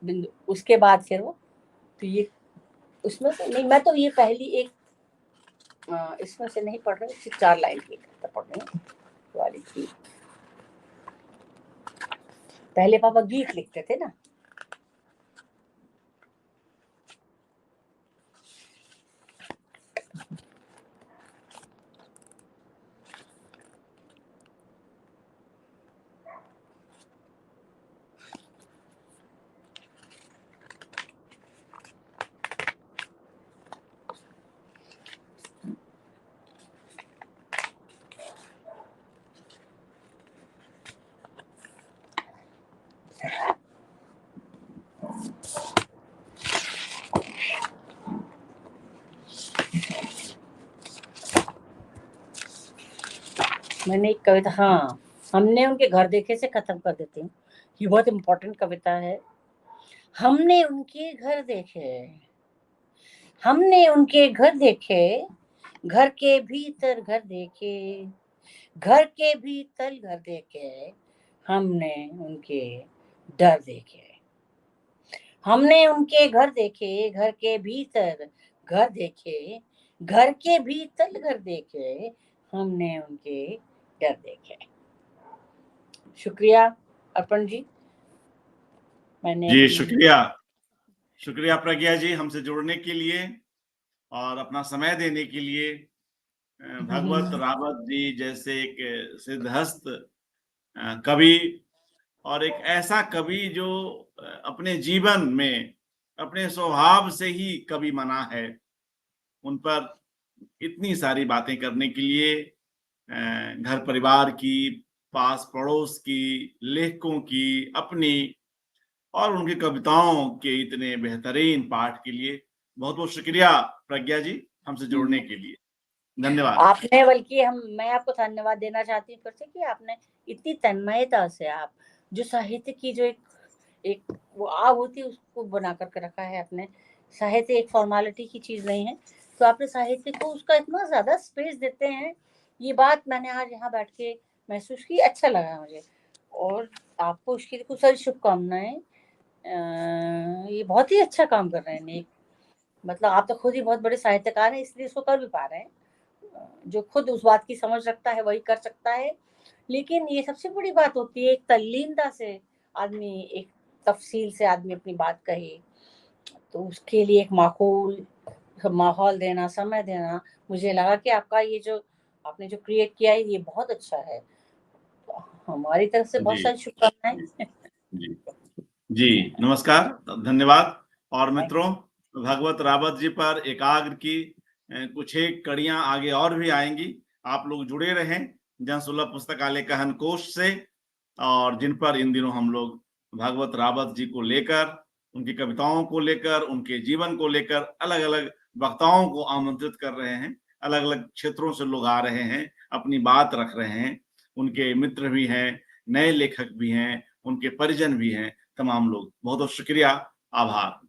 बिंदु। उसके बाद फिर वो, तो ये उसमें से नहीं, मैं तो ये पहली एक इसमें से नहीं पढ़ रही, 4 लाइन की कविता पढ़ रही वाली थी। पहले पापा गीत लिखते थे ना, मैंने एक कविता, हाँ, हमने उनके घर देखे से खत्म कर देती हूँ। ये बहुत इम्पोर्टेंट कविता है। हमने उनके घर देखे, हमने उनके घर देखे, घर के भीतर घर देखे, घर के भीतर घर देखे, हमने उनके डर देखे। हमने उनके घर देखे, घर के भीतर घर देखे, घर के भीतर घर देखे, हमने उनके डर देखे। शुक्रिया अर्पण जी। मैंने जी शुक्रिया, शुक्रिया प्रज्ञा जी हमसे जुड़ने के लिए और अपना समय देने के लिए। भगवत रावत जी जैसे एक सिद्धहस्त कवि और एक ऐसा कवि जो अपने जीवन में अपने स्वभाव से ही कवि बना है, उन पर इतनी सारी बातें करने के लिए घर परिवार की, पास पड़ोस की, लेखकों की, अपनी और उनकी कविताओं के इतने बेहतरीन पाठ के लिए बहुत बहुत शुक्रिया प्रज्ञा जी हमसे जुड़ने के लिए। धन्यवाद। आपने बल्कि मैं आपको धन्यवाद देना चाहती हूँ फिर से कि आपने इतनी तन्मयता से आप जो साहित्य की जो एक वो आग होती है उसको बना करके रखा है आपने। साहित्य एक फॉर्मेलिटी की चीज नहीं है, तो आपने साहित्य को उसका इतना ज्यादा स्पेस देते हैं। ये बात मैंने आज यहाँ बैठ के महसूस की, अच्छा लगा मुझे। और आपको उसकी खूब सारी शुभकामनाएं। ये बहुत ही अच्छा काम कर रहे हैं नेक। मतलब आप तो खुद ही बहुत बड़े साहित्यकार हैं, इसलिए इसको कर भी पा रहे हैं। जो खुद उस बात की समझ रखता है वही कर सकता है। लेकिन ये सबसे बड़ी बात होती है एक तल्लीनता से आदमी, एक तफसील से आदमी अपनी बात कहे, तो उसके लिए एक माकूल माहौल देना, समय देना। मुझे लगा कि आपका ये जो आपने जो क्रिएट किया है ये बहुत अच्छा है। हमारी तरफ से बहुत जी सारी शुभकामनाएं। जी जी नमस्कार, धन्यवाद। और मित्रों, भगवत रावत जी पर एकाग्र की कुछ एक कड़ियां आगे और भी आएंगी। आप लोग जुड़े रहें जनसुलभ पुस्तकालय कहन कोश से, और जिन पर इन दिनों हम लोग भगवत रावत जी को लेकर, उनकी कविताओं को लेकर, उनके जीवन को लेकर अलग अलग वक्ताओं को आमंत्रित कर रहे हैं। अलग अलग क्षेत्रों से लोग आ रहे हैं, अपनी बात रख रहे हैं। उनके मित्र भी हैं, नए लेखक भी हैं, उनके परिजन भी हैं, तमाम लोग। बहुत बहुत शुक्रिया, आभार।